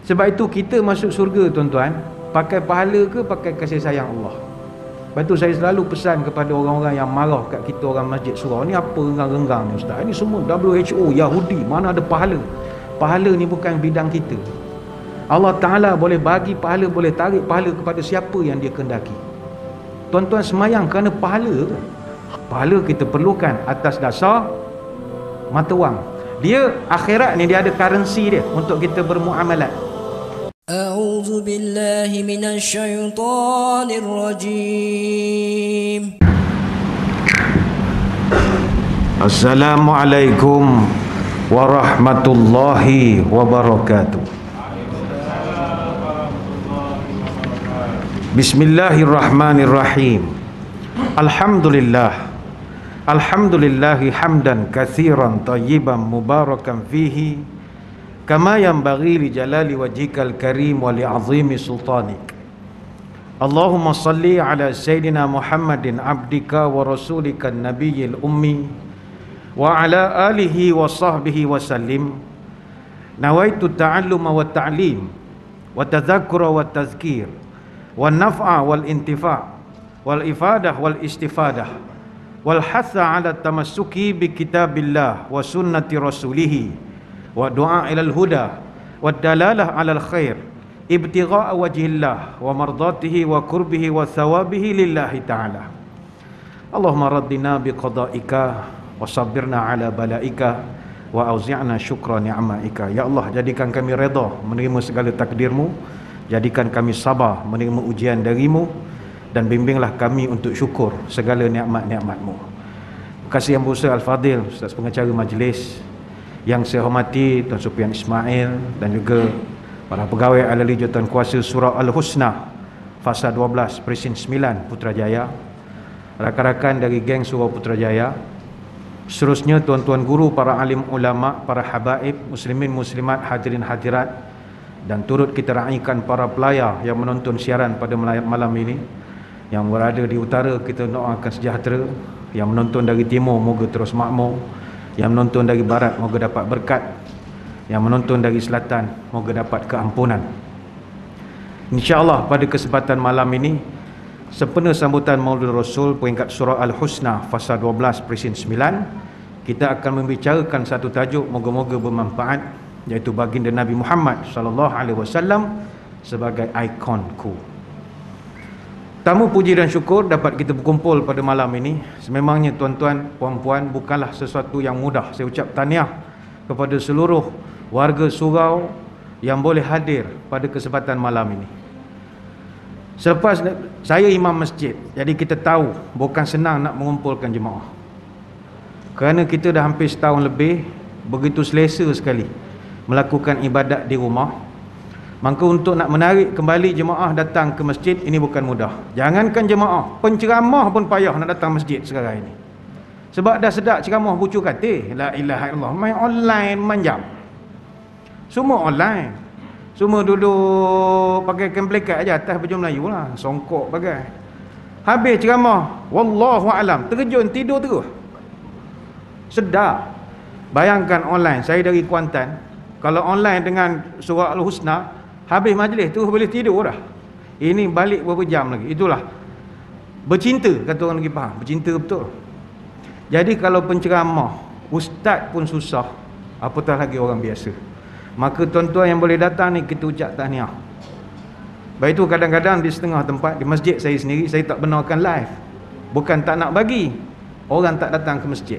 Sebab itu kita masuk surga tuan-tuan, pakai pahala ke pakai kasih sayang Allah. Lepas tu saya selalu pesan kepada orang-orang yang marah kat kita orang masjid surau ni, apa renggang-renggang ni ustaz, ini semua WHO Yahudi, mana ada pahala. Pahala ni bukan bidang kita. Allah Ta'ala boleh bagi pahala, boleh tarik pahala kepada siapa yang dia kehendaki. Tuan-tuan semayang kerana pahala. Pahala kita perlukan atas dasar mata wang. Dia akhirat ni dia ada currency dia untuk kita bermuamalat. A'udzu billahi minasy syaithanir rajim. Assalamualaikum warahmatullahi wabarakatuh. Bismillahirrahmanirrahim. Alhamdulillah. Alhamdulillahi hamdan katsiran tayyiban mubarakan fihi kama yanbaghi li jalali wajhikal karim wa li 'azimi sultanik. Allahumma salli ala sayyidina Muhammadin abdika wa rasulika nabiyil ummi wa ala alihi wa sahbihi wa sallim. Nawaitu ta'alluma wa ta'lim wa tadhakkura wa tazkir wa naf'a wal intifa' wal ifadah wal istifadah wal hatha ala tamassuki bi kitabillah wa sunnati rasulih wa du'a ilal huda wa dalalah alal khair ibtigha'a wajhillah wa mardatihi wa qurbihi wa thawabihi lillahi ta'ala. Allahumma raddina bi qada'ika wa sabbirna ala bala'ika wa auzi'na syukra ni'maika. Ya Allah, jadikan kami redha menerima segala takdirmu, jadikan kami sabar menerima ujian darimu, dan bimbinglah kami untuk syukur segala nikmat-nikmat-Mu. Terima kasih Yang Besar Al-Fadil Ustaz Pengacara Majlis, yang saya hormati Tuan Sufian Ismail, dan juga para pegawai ahli jawatan kuasa Surah Al-Husna Fasa 12 Presin 9 Putrajaya, rakan-rakan dari geng Surau Putrajaya, seterusnya tuan-tuan guru, para alim ulama, para habaib, muslimin muslimat, hadirin hadirat, dan turut kita raikan para pelayar yang menonton siaran pada malam ini. Yang berada di utara kita doakan sejahtera, yang menonton dari timur moga terus makmur, yang menonton dari barat moga dapat berkat, yang menonton dari selatan moga dapat keampunan. InsyaAllah pada kesempatan malam ini, sempena sambutan Maulid Rasul peringkat surah Al-Husna Fasa 12 Presin 9, kita akan membicarakan satu tajuk moga-moga bermanfaat, iaitu baginda Nabi Muhammad SAW sebagai ikonku. Tamu puji dan syukur dapat kita berkumpul pada malam ini. Sememangnya tuan-tuan, puan-puan, bukanlah sesuatu yang mudah. Saya ucap tahniah kepada seluruh warga surau yang boleh hadir pada kesempatan malam ini. Selepas saya imam masjid, jadi kita tahu bukan senang nak mengumpulkan jemaah. Kerana kita dah hampir setahun lebih begitu selesa sekali melakukan ibadat di rumah. Maka untuk nak menarik kembali jemaah datang ke masjid, ini bukan mudah. Jangankan jemaah, penceramah pun payah nak datang masjid sekarang ini. Sebab dah sedap ceramah bucu katil, la ilaha illallah, main online manjam. Semua online. Semua duduk pakai kain plekat aja atas baju Melayu lah, songkok pakai. Habis ceramah, wallahu alam, terjun tidur terus. Sedap. Bayangkan online, saya dari Kuantan. Kalau online dengan surah Al-Husna, habis majlis tu boleh tidur dah. Ini balik berapa jam lagi. Itulah bercinta, kata orang lagi faham. Bercinta betul. Jadi kalau penceramah, ustaz pun susah, apatah lagi orang biasa. Maka tuan-tuan yang boleh datang ni, kita ucap tahniah. Baik itu kadang-kadang di setengah tempat, di masjid saya sendiri, saya tak benarkan live. Bukan tak nak bagi orang tak datang ke masjid.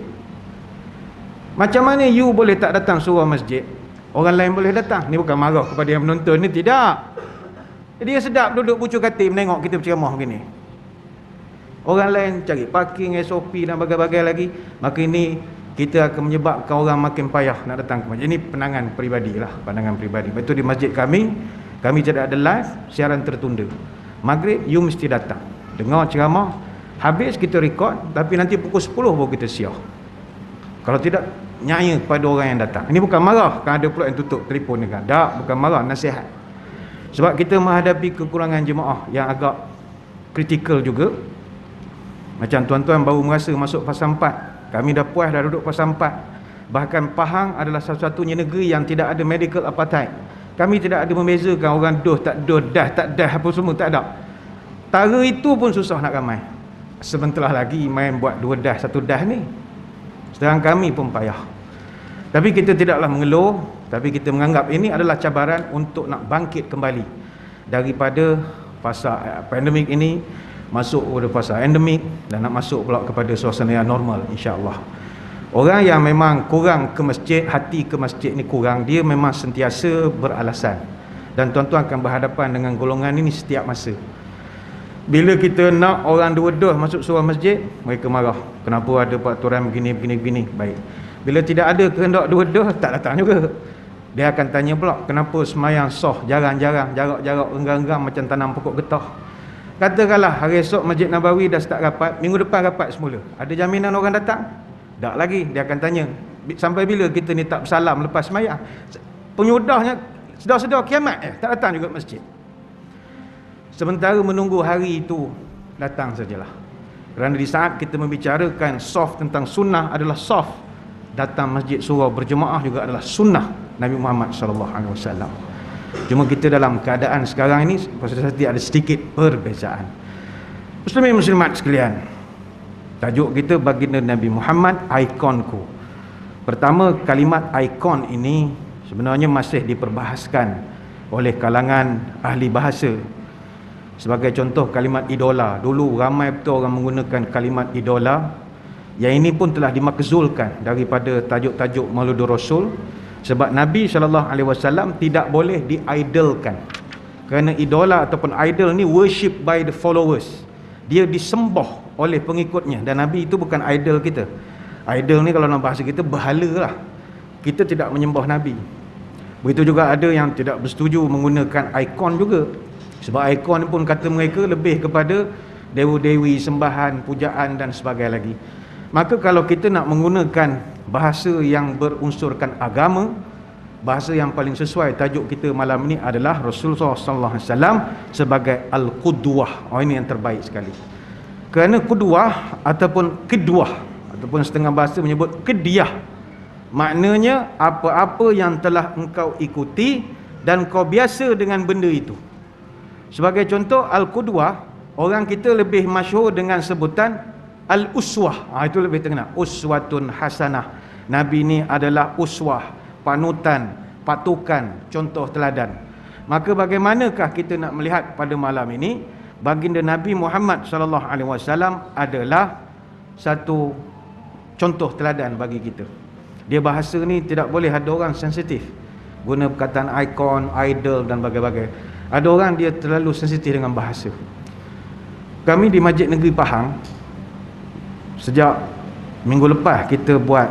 Macam mana you boleh tak datang surau masjid, orang lain boleh datang? Ni bukan marah kepada yang menonton ni, tidak. Dia sedap duduk bucu katil menengok kita berceramah begini. Orang lain cari parking, SOP dan bagai-bagai lagi. Maka ini kita akan menyebabkan orang makin payah nak datang ke masjid. Ini pandangan peribadi lah, pandangan peribadi. Betul di masjid kami tidak ada live, siaran tertunda. Maghrib you mesti datang, dengar ceramah, habis kita rekod, tapi nanti pukul 10 baru kita siar. Kalau tidak, nyaya kepada orang yang datang. Ini bukan marah, kan ada pula yang tutup telefon dengan. Tak, bukan marah, nasihat. Sebab kita menghadapi kekurangan jemaah yang agak kritikal juga. Macam tuan-tuan baru merasa masuk fasa 4. Kami dah puas dah duduk fasa 4. Bahkan Pahang adalah satu-satunya negeri yang tidak ada medical apartheid. Kami tidak ada membezakan orang doh tak doh, dah tak dah, apa semua tak ada. Tara itu pun susah nak ramai. Sebentar lagi main buat 2 dah 1 dah ni. Sedang kami pun payah. Tapi kita tidaklah mengeluh, tapi kita menganggap ini adalah cabaran untuk nak bangkit kembali daripada fasa pandemik ini masuk kepada fasa endemik dan nak masuk pula kepada suasana yang normal, insya-Allah. Orang yang memang kurang ke masjid, hati ke masjid ni kurang, dia memang sentiasa beralasan. Dan tuan-tuan akan berhadapan dengan golongan ini setiap masa. Bila kita nak orang 2 masuk seorang masjid, mereka marah. Kenapa ada peraturan begini. Baik. Bila tidak ada kehendak 2 tak datang juga. Dia akan tanya pula, kenapa semayang soh jarang-jarang, jarak-jarak renggang-renggang macam tanam pokok getah. Katakanlah hari esok Masjid Nabawi dah start rapat, minggu depan rapat semula. Ada jaminan orang datang? Tak lagi. Dia akan tanya, sampai bila kita ni tak bersalam lepas semayang? Penyudahnya sedar-sedar kiamat tak datang juga masjid. Sementara menunggu hari itu datang sajalah. Kerana di saat kita membicarakan soft tentang sunnah adalah soft, datang masjid surau berjemaah juga adalah sunnah Nabi Muhammad SAW. Cuma kita dalam keadaan sekarang ini pasti ada sedikit perbezaan. Muslimin muslimat sekalian, tajuk kita baginda Nabi Muhammad, ikonku. Pertama, kalimat ikon ini sebenarnya masih diperbahaskan oleh kalangan ahli bahasa. Sebagai contoh kalimat idola. Dulu ramai betul orang menggunakan kalimat idola. Yang ini pun telah dimakzulkan daripada tajuk-tajuk Mauludur Rasul. Sebab Nabi SAW tidak boleh diidolkan. Kerana idola ataupun idol ni worship by the followers. Dia disembah oleh pengikutnya. Dan Nabi itu bukan idol kita. Idol ni kalau dalam bahasa kita berhala lah. Kita tidak menyembah Nabi. Begitu juga ada yang tidak bersetuju menggunakan ikon juga. Sebab ikon pun kata mereka lebih kepada dewa-dewi, sembahan, pujaan dan sebagainya lagi. Maka kalau kita nak menggunakan bahasa yang berunsurkan agama, bahasa yang paling sesuai tajuk kita malam ini adalah Rasulullah SAW sebagai Al-Qudwah. Ini yang terbaik sekali. Kerana Qudwah ataupun Kedwah, ataupun setengah bahasa menyebut Kediyah, maknanya apa-apa yang telah engkau ikuti dan kau biasa dengan benda itu. Sebagai contoh, Al-Qudwah, orang kita lebih masyhur dengan sebutan Al-Uswah. Itu lebih terkenal. Uswatun hasanah. Nabi ni adalah uswah, panutan, patukan, contoh teladan. Maka bagaimanakah kita nak melihat pada malam ini baginda Nabi Muhammad SAW adalah satu contoh teladan bagi kita. Dia bahasa ni tidak boleh ada orang sensitif. Guna perkataan ikon, idol dan bagai-bagai. Ada orang dia terlalu sensitif dengan bahasa. Kami di Masjid Negeri Pahang, sejak minggu lepas kita buat,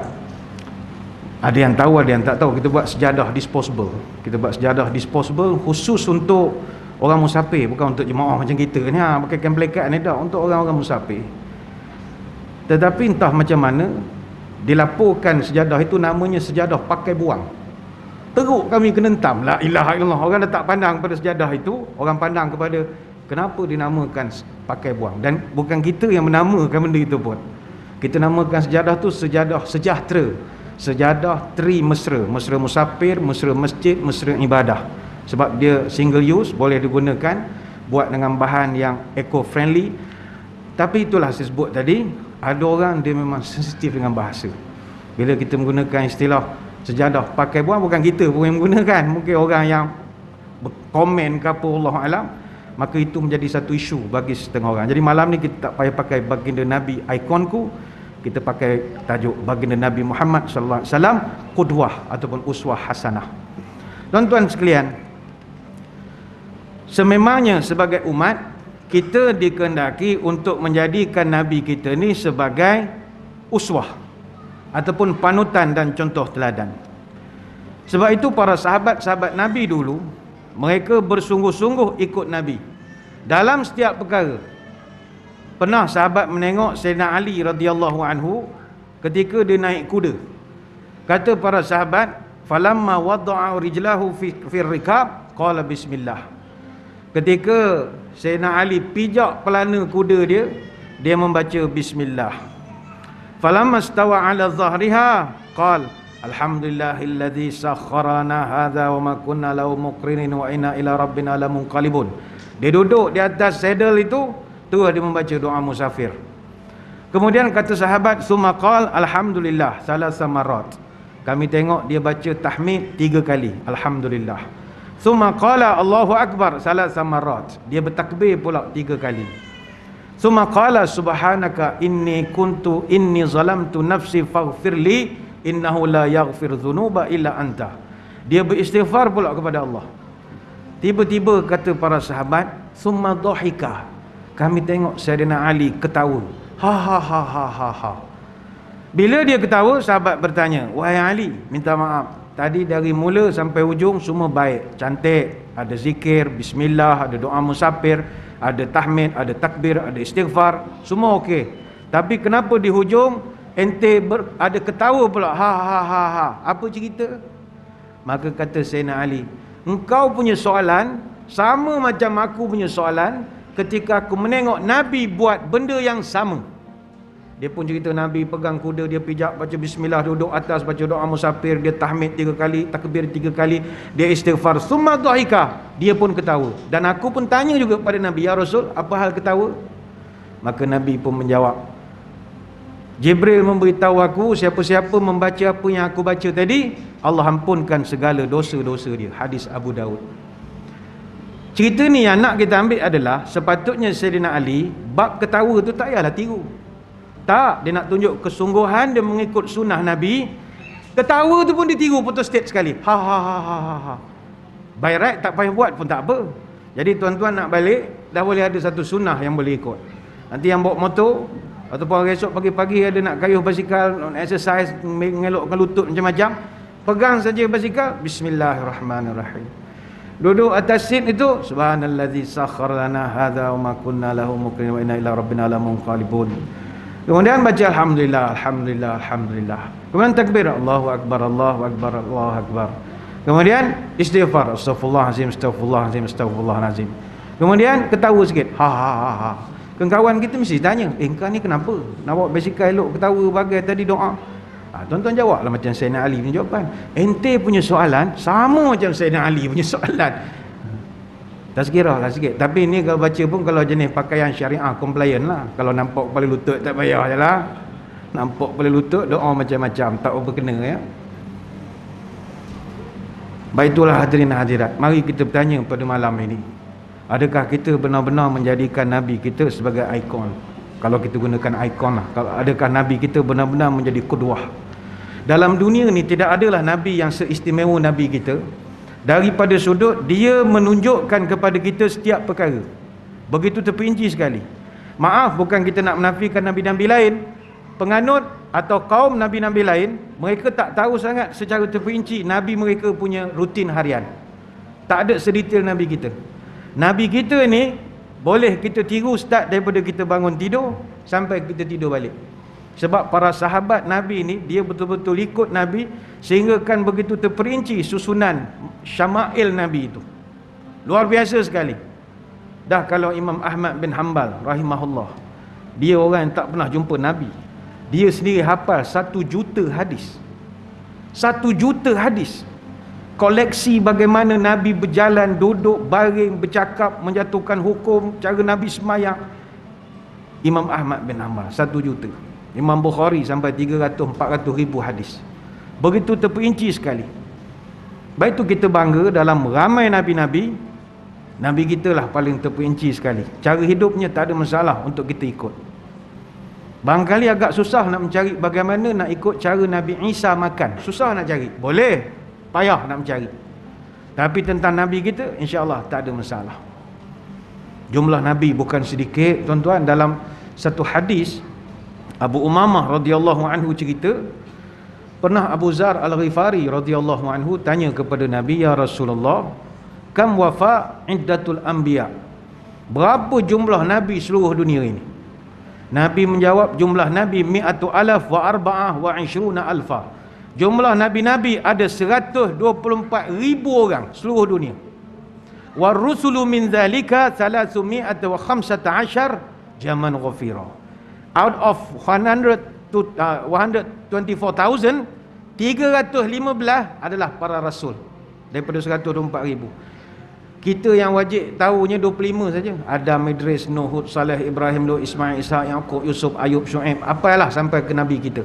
ada yang tahu ada yang tak tahu, kita buat sejadah disposable. Kita buat sejadah disposable khusus untuk orang musafir, bukan untuk jemaah macam kita ni pakai plekat ni, tak, untuk orang-orang musafir. Tetapi entah macam mana dilaporkan sejadah itu namanya sejadah pakai buang. Teruk kami kena entam. La ilaha illallah. Orang dah tak pandang pada sejadah itu, orang pandang kepada kenapa dinamakan pakai buang. Dan bukan kita yang menamakan benda itu pun. Kita namakan sejadah tu sejadah sejahtera, sejadah tri mesra, mesra musafir, mesra masjid, mesra ibadah. Sebab dia single use, boleh digunakan, buat dengan bahan yang eco friendly. Tapi itulah saya sebut tadi, ada orang dia memang sensitif dengan bahasa. Bila kita menggunakan istilah sejadah pakai buang, bukan kita pun yang menggunakan, mungkin orang yang berkomen ke apa, Allah alam, maka itu menjadi satu isu bagi setengah orang. Jadi malam ni kita tak payah pakai baginda Nabi ikonku, kita pakai tajuk baginda Nabi Muhammad sallallahu alaihi wasallam qudwah ataupun uswah hasanah. Tuan-tuan sekalian, sememangnya sebagai umat kita dikehendaki untuk menjadikan Nabi kita ni sebagai uswah ataupun panutan dan contoh teladan. Sebab itu para sahabat-sahabat Nabi dulu, mereka bersungguh-sungguh ikut Nabi dalam setiap perkara. Pernah sahabat menengok Sayyidina Ali radhiyallahu anhu ketika dia naik kuda. Kata para sahabat, falamma wada'a rijlahu fi rikab qala bismillah. Ketika Sayyidina Ali pijak pelana kuda dia membaca bismillah. Falamma stawa ala zahriha qal Alhamdulillahilladzi sakharana hadza wa ma kunna lahu muqrinin wa inna ila rabbina lamunqalibun. Dia duduk di atas saddle itu, terus dia membaca doa musafir. Kemudian kata sahabat, summa qala alhamdulillah salasa marrat. Kami tengok dia baca tahmid 3 kali, alhamdulillah. Summa qala Allahu akbar salasa marrat. Dia bertakbir pula 3 kali. Summa qala subhanaka inni zalamtu nafsi faghfirli innahu la yaghfir dhunuba illa anta. Dia beristighfar pula kepada Allah. Tiba-tiba kata para sahabat, summa dhahika. Kami tengok Sayyidina Ali ketawa. Ha ha ha ha ha ha. Bila dia ketawa, sahabat bertanya, wahai Ali, minta maaf. Tadi dari mula sampai ujung semua baik, cantik, ada zikir, bismillah, ada doa musafir, ada tahmid, ada takbir, ada istighfar, semua okey. Tapi kenapa di hujung ente ada ketawa pula? Ha ha ha ha. Apa cerita? Maka kata Sayyidina Ali, engkau punya soalan sama macam aku punya soalan ketika aku menengok Nabi buat benda yang sama. Dia pun cerita Nabi pegang kuda, dia pijak, baca bismillah, duduk atas, baca doa musafir, dia tahmid 3 kali, takbir 3 kali, dia istighfar, summa dhahika, dia pun ketawa. Dan aku pun tanya juga pada Nabi, ya Rasul, apa hal ketawa? Maka Nabi pun menjawab, Jibril memberitahu aku, siapa-siapa membaca apa yang aku baca tadi, Allah ampunkan segala dosa-dosa dia. Hadis Abu Daud. Cerita ni yang nak kita ambil adalah, sepatutnya Sayyidina Ali bab ketawa tu tak payahlah tiru. Tak, dia nak tunjuk kesungguhan dia mengikut sunnah Nabi. Ketawa tu pun ditiru, putus state sekali. Ha ha ha ha ha. By right tak payah buat pun tak apa. Jadi tuan-tuan nak balik, dah boleh ada satu sunnah yang boleh ikut. Nanti yang bawa motor ataupun hari esok pagi-pagi ada nak kayuh basikal, exercise, mengelokkan lutut macam-macam, pegang saja basikal, bismillahirrahmanirrahim. Duduk atas seat itu, subhanallazi sakhkhara lana hadza wa ma kunna lahu muqrinin wa inna ila rabbina lamunqalibun. Kemudian baca alhamdulillah, alhamdulillah, alhamdulillah. Kemudian takbir, Allahu akbar, Allahu akbar, Allahu akbar. Kemudian istighfar, astaghfirullahalazim, astaghfirullahalazim, astaghfirullahalazim. Kemudian ketawa sikit, ha ha ha ha. Kawan kita mesti tanya, kau ni kenapa? Nak bawa basikal elok ketawa bagai tadi doa. Tuan-tuan jawablah macam Sayyidina Ali punya jawapan. Ente punya soalan sama macam Sayyidina Ali punya soalan. Tazkirah lah sikit. Tapi ni kalau baca pun kalau jenis pakaian syariah compliant lah. Kalau nampak kepala lutut tak payah je lah. Nampak kepala lutut doa macam-macam, tak apa kena ya. Baik, itulah hadirin hadirat, mari kita bertanya pada malam ini, adakah kita benar-benar menjadikan Nabi kita sebagai ikon? Kalau kita gunakan ikon lah, adakah Nabi kita benar-benar menjadi qudwah? Dalam dunia ni tidak adalah Nabi yang seistimewa Nabi kita, daripada sudut dia menunjukkan kepada kita setiap perkara begitu terperinci sekali. Maaf, bukan kita nak menafikan Nabi-Nabi lain. Penganut atau kaum Nabi-Nabi lain, mereka tak tahu sangat secara terperinci Nabi mereka punya rutin harian. Tak ada sedetail Nabi kita. Nabi kita ni boleh kita tiru start daripada kita bangun tidur sampai kita tidur balik. Sebab para sahabat Nabi ni, dia betul-betul ikut Nabi sehingga kan begitu terperinci susunan syama'il Nabi itu. Luar biasa sekali. Dah kalau Imam Ahmad bin Hanbal rahimahullah, dia orang yang tak pernah jumpa Nabi. Dia sendiri hafal 1 juta hadis. 1 juta hadis. Koleksi bagaimana Nabi berjalan, duduk, baring, bercakap, menjatuhkan hukum, cara Nabi semayang. Imam Ahmad bin Hanbal 1 juta. Imam Bukhari sampai 300-400 ribu hadis. Begitu terperinci sekali. Baik itu kita bangga dalam ramai Nabi-Nabi, Nabi kita lah paling terperinci sekali. Cara hidupnya tak ada masalah untuk kita ikut. Barangkali agak susah nak mencari bagaimana nak ikut cara Nabi Isa makan. Susah nak cari. Boleh, payah nak mencari. Tapi tentang Nabi kita, insya-Allah tak ada masalah. Jumlah Nabi bukan sedikit, tuan-tuan. Dalam satu hadis, Abu Umamah radhiyallahu anhu cerita, pernah Abu Zar Al-Ghifari radhiyallahu anhu tanya kepada Nabi, ya Rasulullah, kam wafa iddatul anbiya? Berapa jumlah Nabi seluruh dunia ini? Nabi menjawab, jumlah Nabi 100,000 wa 24,000. Jumlah Nabi-Nabi ada 124,000 orang seluruh dunia. Wa rusulu min zalika 315 jaman ghafira. Out of 124,000, 315 adalah para rasul daripada 124,000. Kita yang wajib tahunya 25 saja. Adam, Idris, Nuh, Hud, Saleh, Ibrahim, Lut, Ismail, Ishak, Yaqub, Yusuf, Ayub, Syuaib. Apalah sampai ke Nabi kita.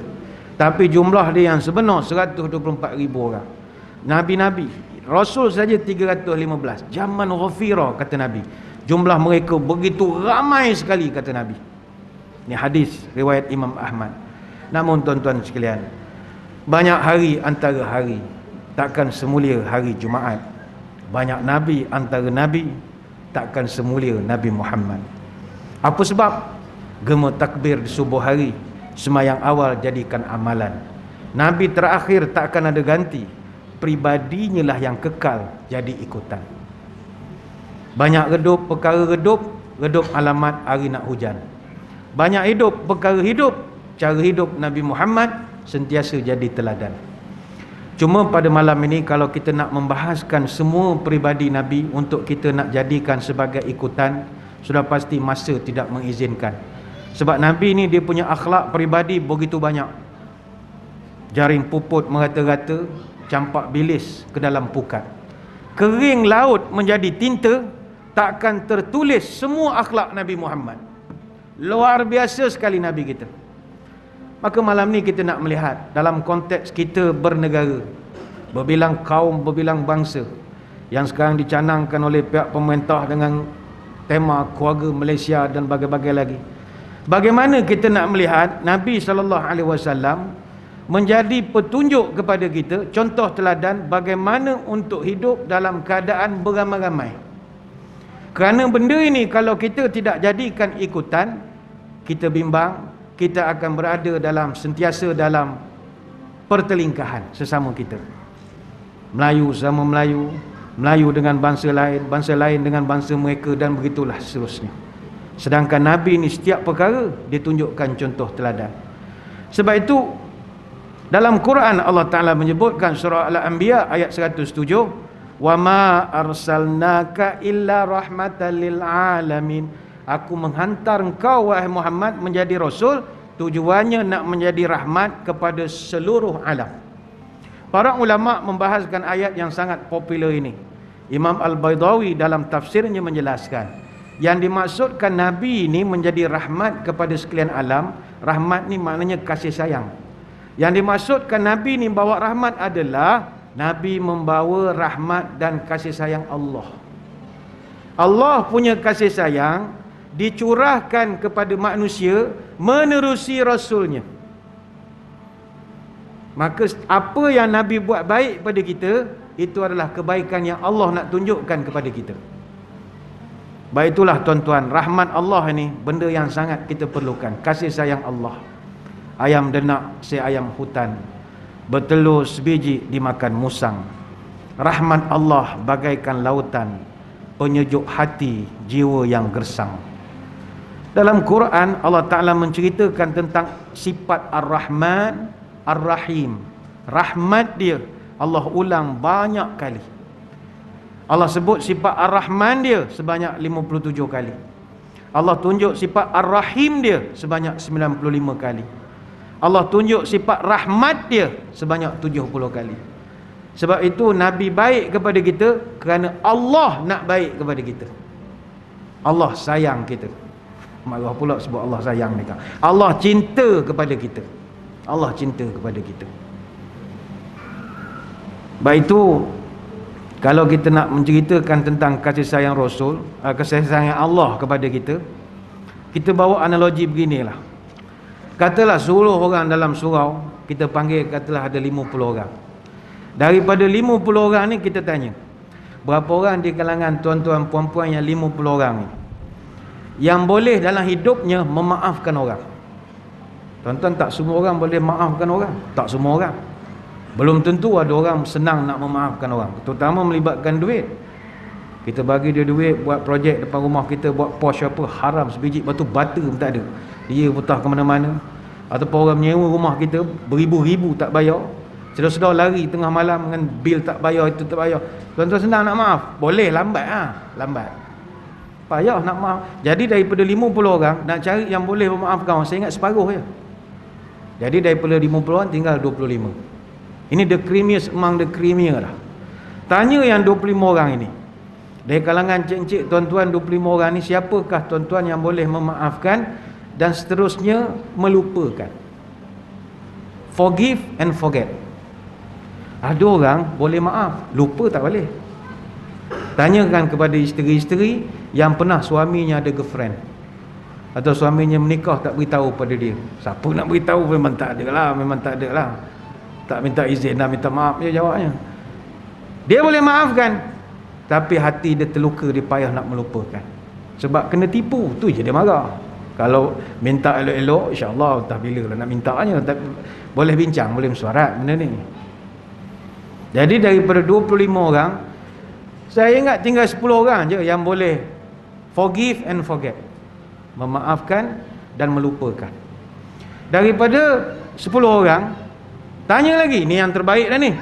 Tapi jumlah dia yang sebenar 124,000 orang. Nabi-Nabi, Rasul saja 315. Zaman ghafira, kata Nabi. Jumlah mereka begitu ramai sekali, kata Nabi. Ini hadis riwayat Imam Ahmad. Namun tuan-tuan sekalian, banyak hari antara hari takkan semulia hari Jumaat. Banyak Nabi antara Nabi takkan semulia Nabi Muhammad. Apa sebab? Gema takbir di subuh hari, semayang awal jadikan amalan. Nabi terakhir takkan ada ganti, pribadinya lah yang kekal jadi ikutan. Banyak redup perkara redup alamat hari nak hujan. Banyak hidup perkara hidup, cara hidup Nabi Muhammad sentiasa jadi teladan. Cuma pada malam ini kalau kita nak membahaskan semua peribadi Nabi untuk kita nak jadikan sebagai ikutan, sudah pasti masa tidak mengizinkan. Sebab Nabi ni dia punya akhlak peribadi begitu banyak. Jaring puput merata-rata, campak bilis ke dalam pukat. Kering laut menjadi tinta, takkan tertulis semua akhlak Nabi Muhammad. Luar biasa sekali Nabi kita. Maka malam ni kita nak melihat dalam konteks kita bernegara, berbilang kaum, berbilang bangsa, yang sekarang dicanangkan oleh pihak pemerintah dengan tema keluarga Malaysia dan bagai-bagai lagi. Bagaimana kita nak melihat Nabi SAW menjadi petunjuk kepada kita, contoh teladan bagaimana untuk hidup dalam keadaan beramai-ramai. Kerana benda ini kalau kita tidak jadikan ikutan, kita bimbang, kita akan berada sentiasa dalam pertelingkahan sesama kita. Melayu sama Melayu, Melayu dengan bangsa lain dengan bangsa mereka, dan begitulah seterusnya. Sedangkan Nabi ni setiap perkara dia tunjukkan contoh teladan. Sebab itu dalam Quran Allah Ta'ala menyebutkan surah Al-Anbiya ayat 107, "Wa ma arsalnaka illa rahmatan lil alamin." Aku menghantar engkau wahai Muhammad menjadi rasul, tujuannya nak menjadi rahmat kepada seluruh alam. Para ulama membahaskan ayat yang sangat popular ini. Imam Al-Baydawi dalam tafsirnya menjelaskan, yang dimaksudkan Nabi ini menjadi rahmat kepada sekalian alam. Rahmat ni maknanya kasih sayang. Yang dimaksudkan Nabi ini bawa rahmat adalah Nabi membawa rahmat dan kasih sayang Allah. Allah punya kasih sayang dicurahkan kepada manusia menerusi Rasulnya. Maka apa yang Nabi buat baik pada kita, itu adalah kebaikan yang Allah nak tunjukkan kepada kita. Baik itulah tuan-tuan, rahmat Allah ini benda yang sangat kita perlukan. Kasih sayang Allah. Ayam denak si ayam hutan, bertelur sebiji dimakan musang. Rahmat Allah bagaikan lautan, penyejuk hati jiwa yang gersang. Dalam Quran Allah Ta'ala menceritakan tentang sifat Ar-Rahman, Ar-Rahim. Rahmat dia Allah ulang banyak kali. Allah sebut sifat Ar-Rahman dia sebanyak 57 kali. Allah tunjuk sifat Ar-Rahim dia sebanyak 95 kali. Allah tunjuk sifat rahmat dia sebanyak 70 kali. Sebab itu Nabi baik kepada kita kerana Allah nak baik kepada kita. Allah sayang kita. Marah pula sebab Allah sayang mereka. Allah cinta kepada kita. Allah cinta kepada kita. Baik itu, kalau kita nak menceritakan tentang kasih sayang Rasul, kasih sayang Allah kepada kita, kita bawa analogi beginilah. Katalah 10 orang dalam surau, kita panggil katalah ada 50 orang. Daripada 50 orang ni kita tanya, berapa orang di kalangan tuan-tuan puan-puan yang 50 orang ni yang boleh dalam hidupnya memaafkan orang? Tuan-tuan, tak semua orang boleh maafkan orang. Tak semua orang. Belum tentu ada orang senang nak memaafkan orang, terutama melibatkan duit. Kita bagi dia duit buat projek depan rumah kita, buat pos apa, haram sebiji batu bata pun tak ada, dia putah ke mana-mana. Ataupun orang menyewa rumah kita beribu-ribu tak bayar, sedar-sedar lari tengah malam dengan bil tak bayar, itu tak bayar. Tuan-tuan senang nak maaf? Boleh, lambat lambat. Payah nak maaf. Jadi daripada 50 orang nak cari yang boleh memaafkan orang, saya ingat separuh je. Jadi daripada 50 orang tinggal 25. Ini the creamiest among the creamier lah. Tanya yang 25 orang ini, dari kalangan cik-cik, tuan-tuan 25 orang ni, siapakah tuan-tuan yang boleh memaafkan dan seterusnya melupakan? Forgive and forget. Ada orang boleh maaf, lupa tak boleh. Tanyakan kepada isteri-isteri yang pernah suaminya ada girlfriend atau suaminya menikah, tak beritahu pada dia. Siapa nak beritahu? Memang tak ada lah, memang tak ada lah. Tak minta izin dah, minta maaf je jawabnya. Dia boleh maafkan, tapi hati dia terluka, dia payah nak melupakan. Sebab kena tipu, tu je dia marah. Kalau minta elok-elok, insya-Allah tak bila lah nak mintanya. Boleh bincang, boleh mesyuarat benda ni. Jadi daripada 25 orang, saya ingat tinggal 10 orang je yang boleh forgive and forget, memaafkan dan melupakan. Daripada 10 orang, tanya lagi, ni yang terbaik dah ni.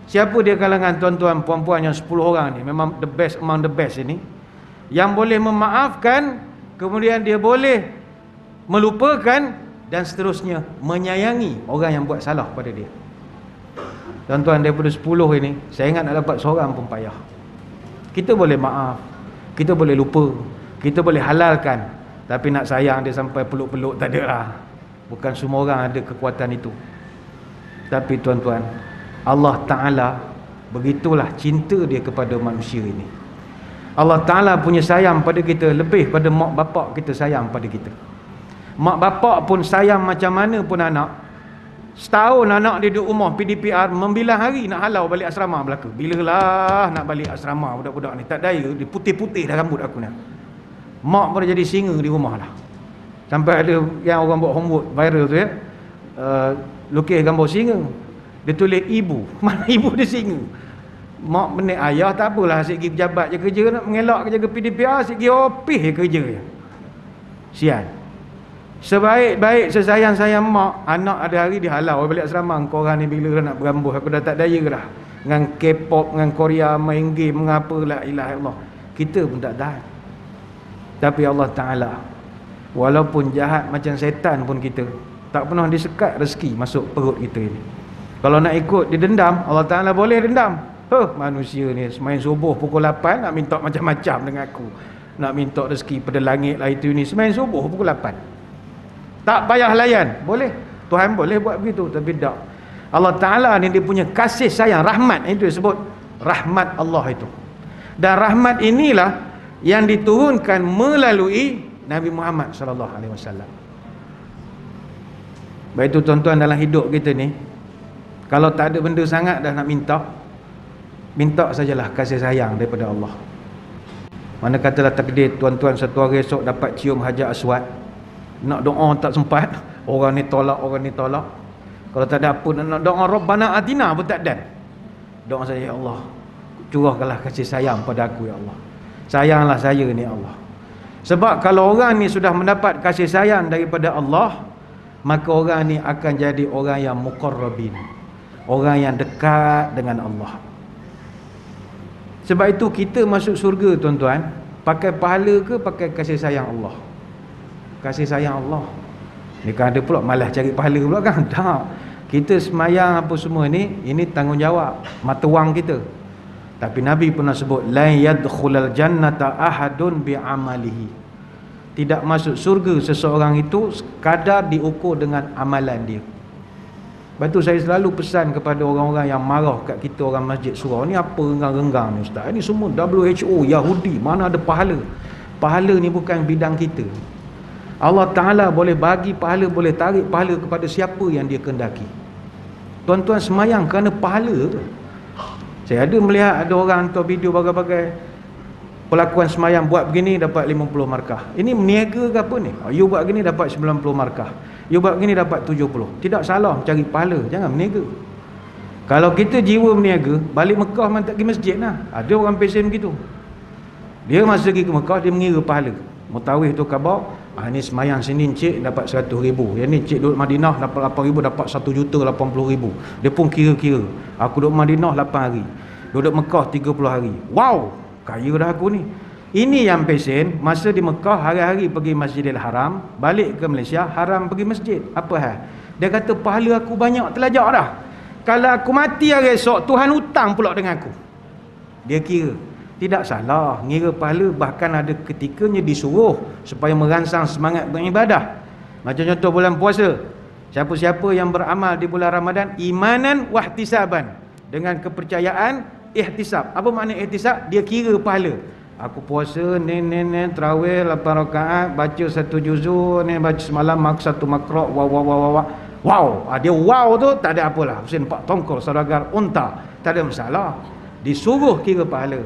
Siapa dia kalangan tuan-tuan puan-puan yang 10 orang ni, memang the best among the best ini, yang boleh memaafkan, kemudian dia boleh melupakan dan seterusnya menyayangi orang yang buat salah pada dia. Tuan-tuan, daripada 10 ini, saya ingat nak dapat seorang pun payah. Kita boleh maaf, kita boleh lupa, kita boleh halalkan, tapi nak sayang dia sampai peluk-peluk tak ada lah. Bukan semua orang ada kekuatan itu. Tapi tuan-tuan, Allah Ta'ala begitulah cinta dia kepada manusia ini. Allah Ta'ala punya sayang pada kita lebih pada mak bapak kita sayang pada kita. Mak bapak pun sayang macam mana pun anak. Setahun anak dia duduk rumah PDPR, 9 hari nak halau balik asrama belaka. Bilalah nak balik asrama budak-budak ni, tak daya, dia putih-putih dah rambut aku ni. Mak pun jadi singa di rumah lah. Sampai ada yang orang buat homework viral tu ya, lukis gambar singa, dia tulis ibu. Mana ibu dia singa? Mak menik ayah tak apalah, asyik pergi pejabat je kerja, nak mengelak jaga PDPR, asyik pergi opis je kerja je. Sian. Sebaik-baik sesayang-sayang mak, anak ada hari dihalau balik asrama. Kau orang ni bila nak berambuh, aku dah tak daya dah. Dengan K-pop, dengan Korea, main game, mengapa, la ilaha illallah. Kita pun tak tahan. Tapi Allah Ta'ala, walaupun jahat macam setan pun kita, tak pernah disekat rezeki masuk perut kita ini. Kalau nak ikut didendam, Allah Ta'ala boleh dendam. Manusia ni semain subuh pukul 8 nak minta macam-macam dengan aku, nak minta rezeki pada langit lah itu ni. Semain subuh pukul 8 tak payah layan, boleh. Tuhan boleh buat begitu, tapi tak. Allah Ta'ala ni dia punya kasih sayang, rahmat, itu disebut rahmat Allah itu. Dan rahmat inilah yang diturunkan melalui Nabi Muhammad SAW. Baik itu tuan-tuan, dalam hidup kita ni, kalau tak ada benda sangat dah nak minta, minta sajalah kasih sayang daripada Allah. Mana katalah takdir tuan-tuan satu hari esok dapat cium Hajar Aswad, nak doa tak sempat, orang ni tolak, orang ni tolak. Kalau tak ada apa nak doa Rabbana Atina pun tak dan. Doa saya, ya Allah, curahkanlah kasih sayang pada aku ya Allah. Sayanglah saya ni Allah. Sebab kalau orang ni sudah mendapat kasih sayang daripada Allah, maka orang ni akan jadi orang yang muqarrabin, orang yang dekat dengan Allah. Sebab itu kita masuk surga tuan-tuan, pakai pahala ke pakai kasih sayang Allah? Kasih sayang Allah. Ni kan ada pula malas cari pahala pula kan? Tak. Kita semayang apa semua ni, ini tanggungjawab, mata wang kita. Tapi Nabi pernah sebut, la yadkhulal jannata ahadun bi'amalihi. Tidak masuk surga seseorang itu sekadar diukur dengan amalan dia. Sebab tu saya selalu pesan kepada orang-orang yang marah kat kita orang Masjid Surau ni, apa renggang-renggang ni ustaz? Ini semua WHO, Yahudi, mana ada pahala? Pahala ni bukan bidang kita. Allah Ta'ala boleh bagi pahala, boleh tarik pahala kepada siapa yang dia kehendaki. Tuan-tuan semayang kerana pahala tu. Saya ada melihat ada orang hantar video bagai-bagai pelakuan semayang, buat begini dapat 50 markah. Ini meniaga ke apa ni? You buat begini dapat 90 markah, you buat begini dapat 70. Tidak salah cari pahala, jangan meniaga. Kalau kita jiwa meniaga, balik Mekah memang tak pergi masjid lah. Ada orang pesen begitu. Dia masa pergi ke Mekah, dia mengira pahala. Mutawif tu khabar, ni semayang sini cik dapat 100,000, yang ni cik duduk Madinah dapat 8,000, dapat 1,80,000. Dia pun kira-kira, aku duduk Madinah 8 hari, duduk Mekah 30 hari. Wow, kaya dah aku ni. Ini yang pesen, masa di Mekah hari-hari pergi Masjidil Haram, balik ke Malaysia haram pergi masjid. Apa hal? Dia kata pahala aku banyak terlajak dah. kalau aku mati hari esok, Tuhan hutang pula dengan aku. Dia kira. Tidak salah, ngira pahala, bahkan ada ketikanya disuruh supaya merangsang semangat beribadah. Macam contoh bulan puasa. Siapa-siapa yang beramal di bulan Ramadan imanan wahtisaban, dengan kepercayaan, ihtisab. Apa makna ihtisab? Dia kira pahala. Aku puasa ni tarawih 8 rakaat, baca 1 juzuk ni, baca semalam 1 makra', wow. Dia wow tu tak ada apalah. Husain Pak Tongkol saudagar unta, tak ada masalah. Disuruh kira pahala.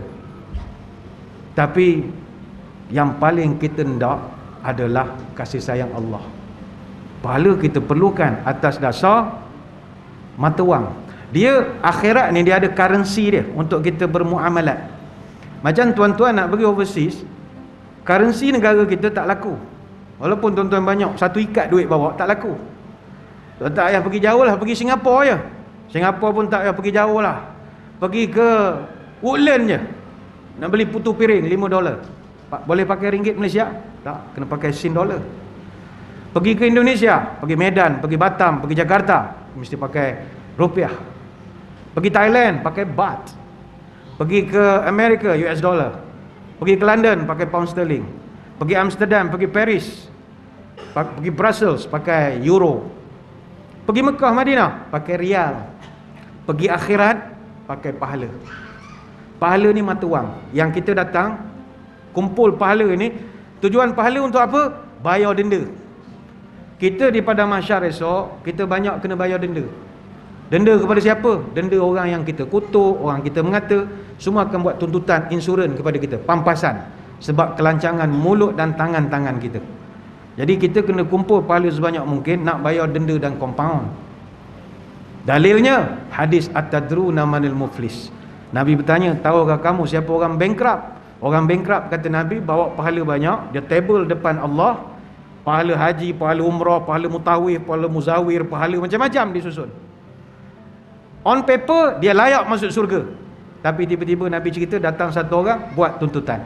Tapi yang paling kita hendak adalah kasih sayang Allah. Pahala kita perlukan atas dasar mata wang. Dia akhirat ni dia ada currency dia untuk kita bermuamalat. Macam tuan-tuan nak pergi overseas, currency negara kita tak laku. Walaupun tuan-tuan banyak, satu ikat duit bawa tak laku. Tuan tak payah pergi jauh lah, pergi Singapura je. Singapura pun tak payah pergi jauh lah. Pergi ke Woodland je, nak beli putu piring $5. Boleh pakai ringgit Malaysia? Tak, kena pakai sen dolar. Pergi ke Indonesia, pergi Medan, pergi Batam, pergi Jakarta, mesti pakai rupiah. Pergi Thailand, pakai baht. Pergi ke Amerika, US dollar. Pergi ke London, pakai pound sterling. Pergi Amsterdam, pergi Paris, pergi Brussels, pakai euro. Pergi Mekah, Madinah, pakai rial. Pergi akhirat, pakai pahala. Pahala ni mata wang. Yang kita datang kumpul pahala ni, tujuan pahala untuk apa? Bayar denda. Kita di padang mahsyar esok, kita banyak kena bayar denda. Denda kepada siapa? Denda orang yang kita kutuk, orang kita mengata. Semua akan buat tuntutan insurans kepada kita, pampasan, sebab kelancangan mulut dan tangan-tangan kita. Jadi kita kena kumpul pahala sebanyak mungkin nak bayar denda dan compound. Dalilnya hadis at-tadruna manil muflis. Nabi bertanya, tahukah kamu siapa orang bankrupt? Orang bankrupt, kata Nabi, bawa pahala banyak, dia table depan Allah, pahala haji, pahala umrah, pahala mutawif, pahala muzawir, pahala macam-macam disusun. On paper dia layak masuk surga. Tapi tiba-tiba Nabi cerita datang satu orang buat tuntutan.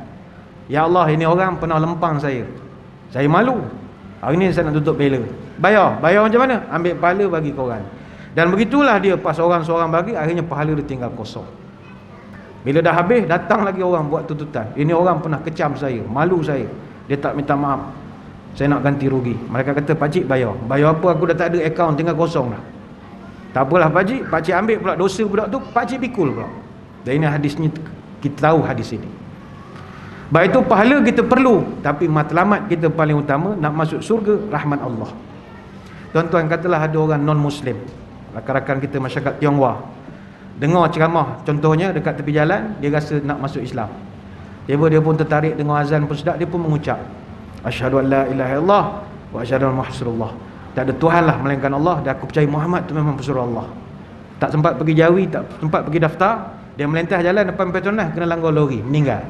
Ya Allah, ini orang pernah lempang saya. Saya malu. Hari ni saya nak tutup bela. Bayar macam mana? Ambil pahala bagi korang. Dan begitulah dia, pas seorang-seorang bagi, akhirnya pahala dia tinggal kosong. Bila dah habis, datang lagi orang buat tuntutan. Ini orang pernah kecam saya, malu saya. Dia tak minta maaf. Saya nak ganti rugi. Mereka kata, pakcik bayar. Bayar apa? Aku dah tak ada akaun, tinggal kosong dah. Tak apalah pakcik. Pakcik ambil pula dosa budak tu, pakcik pikul pula. Dan ini hadisnya, kita tahu hadis ini. Baik itu pahala kita perlu, tapi matlamat kita paling utama nak masuk surga, rahmat Allah. Tuan-tuan, katalah ada orang non-Muslim, rakan-rakan kita masyarakat Tionghoa, dengar ceramah contohnya dekat tepi jalan, dia rasa nak masuk Islam. Dia pun tertarik dengar azan pun sedap, dia pun mengucap asyhadu an la ilaha illallah wa asyhadu anna muhammadar rasulullah. Tak ada Tuhan lah melainkan Allah, dan aku percaya Muhammad tu memang pesuruh Allah. Tak sempat pergi Jawi, tak sempat pergi daftar, dia melintah jalan depan Petronas, kena langgar lori, meninggal.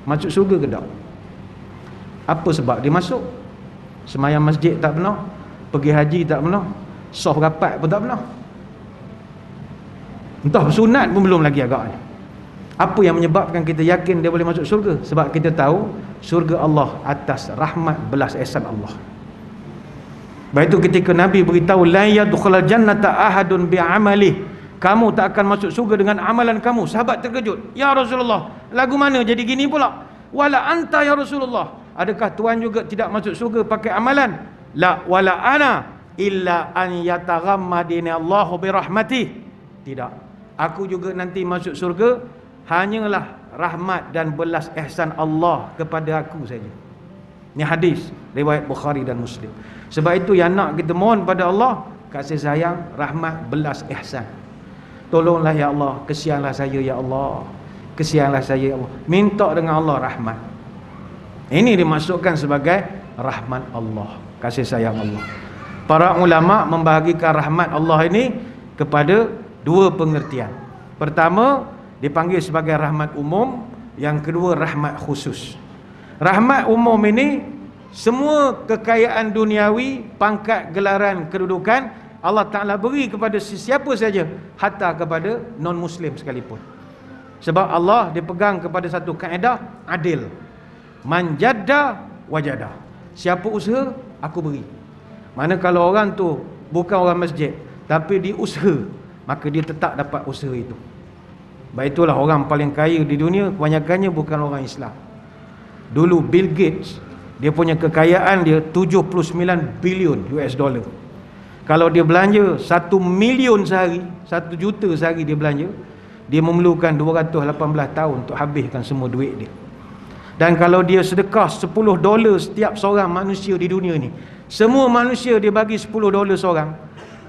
Masuk surga ke tak? Apa sebab dia masuk? Semayang masjid tak pernah, pergi haji tak pernah, soft rapat pun tak pernah, entah sunat pun belum lagi agaknya. Apa yang menyebabkan kita yakin dia boleh masuk surga? Sebab kita tahu surga Allah atas rahmat belas ihsan Allah. Baik itu ketika Nabi beritahu la yadkhulul jannata ahadun bi'amalihi, kamu tak akan masuk surga dengan amalan kamu. Sahabat terkejut, ya Rasulullah, lagu mana jadi gini pula? Wala anta ya Rasulullah, adakah Tuhan juga tidak masuk surga pakai amalan? La wala ana illa an yataghammadini Allahu birahmatih. Tidak, aku juga nanti masuk surga hanyalah rahmat dan belas ihsan Allah kepada aku saja. Ini hadis riwayat Bukhari dan Muslim. Sebab itu yang nak kita mohon pada Allah kasih sayang, rahmat, belas ihsan. Tolonglah ya Allah, kesianlah saya ya Allah, kesianlah saya ya Allah. Minta dengan Allah rahmat. Ini dimasukkan sebagai rahmat Allah, kasih sayang Allah. Para ulama membahagikan rahmat Allah ini kepada dua pengertian. Pertama, dipanggil sebagai rahmat umum. Yang kedua, rahmat khusus. Rahmat umum ini semua kekayaan duniawi, pangkat, gelaran, kedudukan Allah Ta'ala beri kepada sesiapa saja, hatta kepada non-Muslim sekalipun. Sebab Allah dipegang kepada satu kaedah adil. Man jadda wajada. Siapa usaha, aku beri. Mana kalau orang tu bukan orang masjid, tapi dia usaha, maka dia tetap dapat usaha itu. Baik itulah orang paling kaya di dunia kebanyakannya bukan orang Islam. Dulu Bill Gates, dia punya kekayaan dia 79 bilion US dollar. Kalau dia belanja 1 million sehari, 1 juta sehari dia belanja, dia memerlukan 218 tahun untuk habiskan semua duit dia. Dan kalau dia sedekah 10 dolar setiap seorang manusia di dunia ni, semua manusia dia bagi 10 dolar seorang,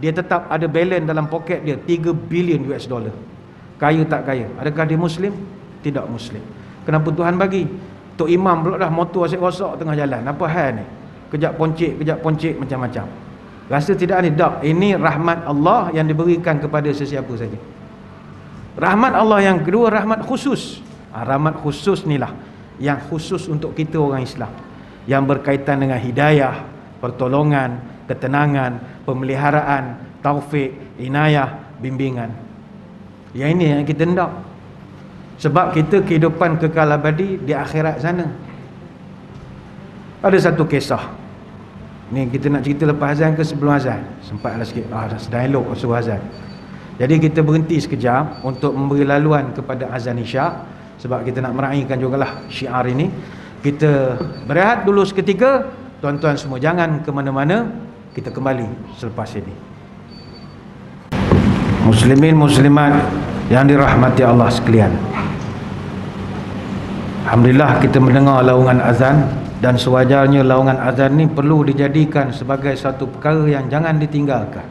dia tetap ada balance dalam poket dia 3 bilion US dollar. Kaya tak kaya? Adakah dia Muslim? Tidak Muslim. Kenapa Tuhan bagi? Tok Imam pula dah motor asyik rosak tengah jalan. Apa hal ni? Kejap poncik macam-macam. Rasa tidak ni? Tak. Ini rahmat Allah yang diberikan kepada sesiapa saja. Rahmat Allah yang kedua, rahmat khusus. Rahmat khusus ni lah yang khusus untuk kita orang Islam, yang berkaitan dengan hidayah, pertolongan, ketenangan, pemeliharaan, taufik, inayah, bimbingan. Yang ini yang kita hendak. Sebab kita kehidupan kekal abadi di akhirat sana. Ada satu kisah ni, kita nak cerita lepas azan ke sebelum azan? Sempatlah sikit. Sedang elok suruh azan. Jadi kita berhenti sekejap untuk memberi laluan kepada azan isyak, sebab kita nak meraihkan jugalah syiar ini. Kita berehat dulu seketika. Tuan-tuan semua jangan ke mana-mana. Kita kembali selepas ini. Muslimin muslimat yang dirahmati Allah sekalian, alhamdulillah kita mendengar laungan azan, dan sewajarnya laungan azan ni perlu dijadikan sebagai satu perkara yang jangan ditinggalkan,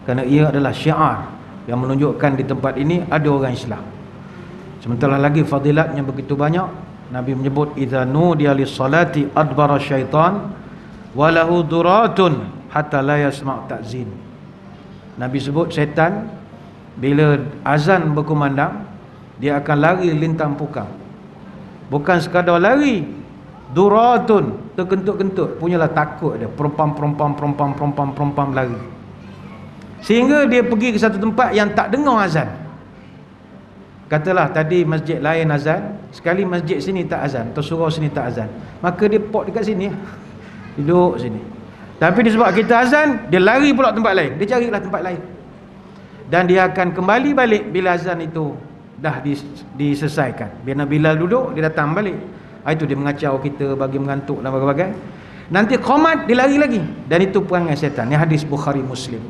kerana ia adalah syiar yang menunjukkan di tempat ini ada orang Islam. Sementara lagi fadilatnya begitu banyak. Nabi menyebut idza nudiya lis-salati adbara syaitan wa lahu duratun hatta la yasma' ta'zin. Nabi sebut syaitan bila azan berkumandang, dia akan lari lintang pukang. Bukan sekadar lari, duratun, terkentut-kentut, punyalah takut dia, perompam lari. Sehingga dia pergi ke satu tempat yang tak dengar azan. Katalah tadi masjid lain azan, sekali masjid sini tak azan, atau surau sini tak azan, maka dia port dekat sini, duduk sini. Tapi disebab kita azan, dia lari pula tempat lain, dia carilah tempat lain. Dan dia akan kembali balik bila azan itu dah diselesaikan. Bila Bilal duduk, dia datang balik. Itu dia mengacau kita, bagi mengantuk dan berbagai. Nanti qomat, dia lari lagi. Dan itu perangai syaitan. Ini hadis Bukhari Muslim.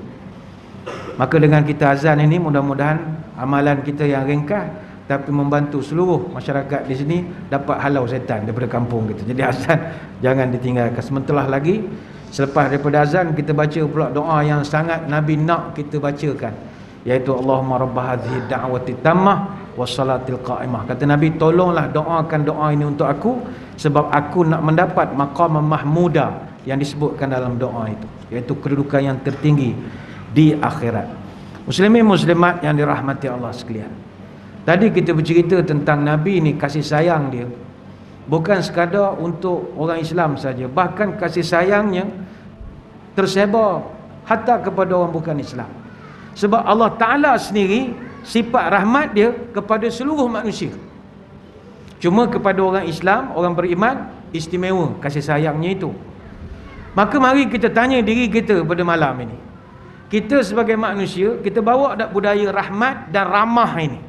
Maka dengan kita azan ini, mudah-mudahan amalan kita yang ringkas tapi membantu seluruh masyarakat di sini dapat halau syaitan daripada kampung kita. Jadi azan jangan ditinggalkan. Sementara lagi, selepas daripada azan, kita baca pula doa yang sangat Nabi nak kita bacakan, iaitu Allahumma rabb hadhihi da'wati tammah wassalatil qa'imah. Kata Nabi, tolonglah doakan doa ini untuk aku, sebab aku nak mendapat maqam mahmuda yang disebutkan dalam doa itu, iaitu kedudukan yang tertinggi di akhirat. Muslimin muslimat yang dirahmati Allah sekalian, tadi kita bercerita tentang Nabi ni, kasih sayang dia bukan sekadar untuk orang Islam saja, bahkan kasih sayangnya tersebar hatta kepada orang bukan Islam. Sebab Allah Ta'ala sendiri, sifat rahmat dia kepada seluruh manusia. Cuma kepada orang Islam, orang beriman, istimewa kasih sayangnya itu. Maka mari kita tanya diri kita pada malam ini, kita sebagai manusia, kita bawa tak budaya rahmat dan ramah ini?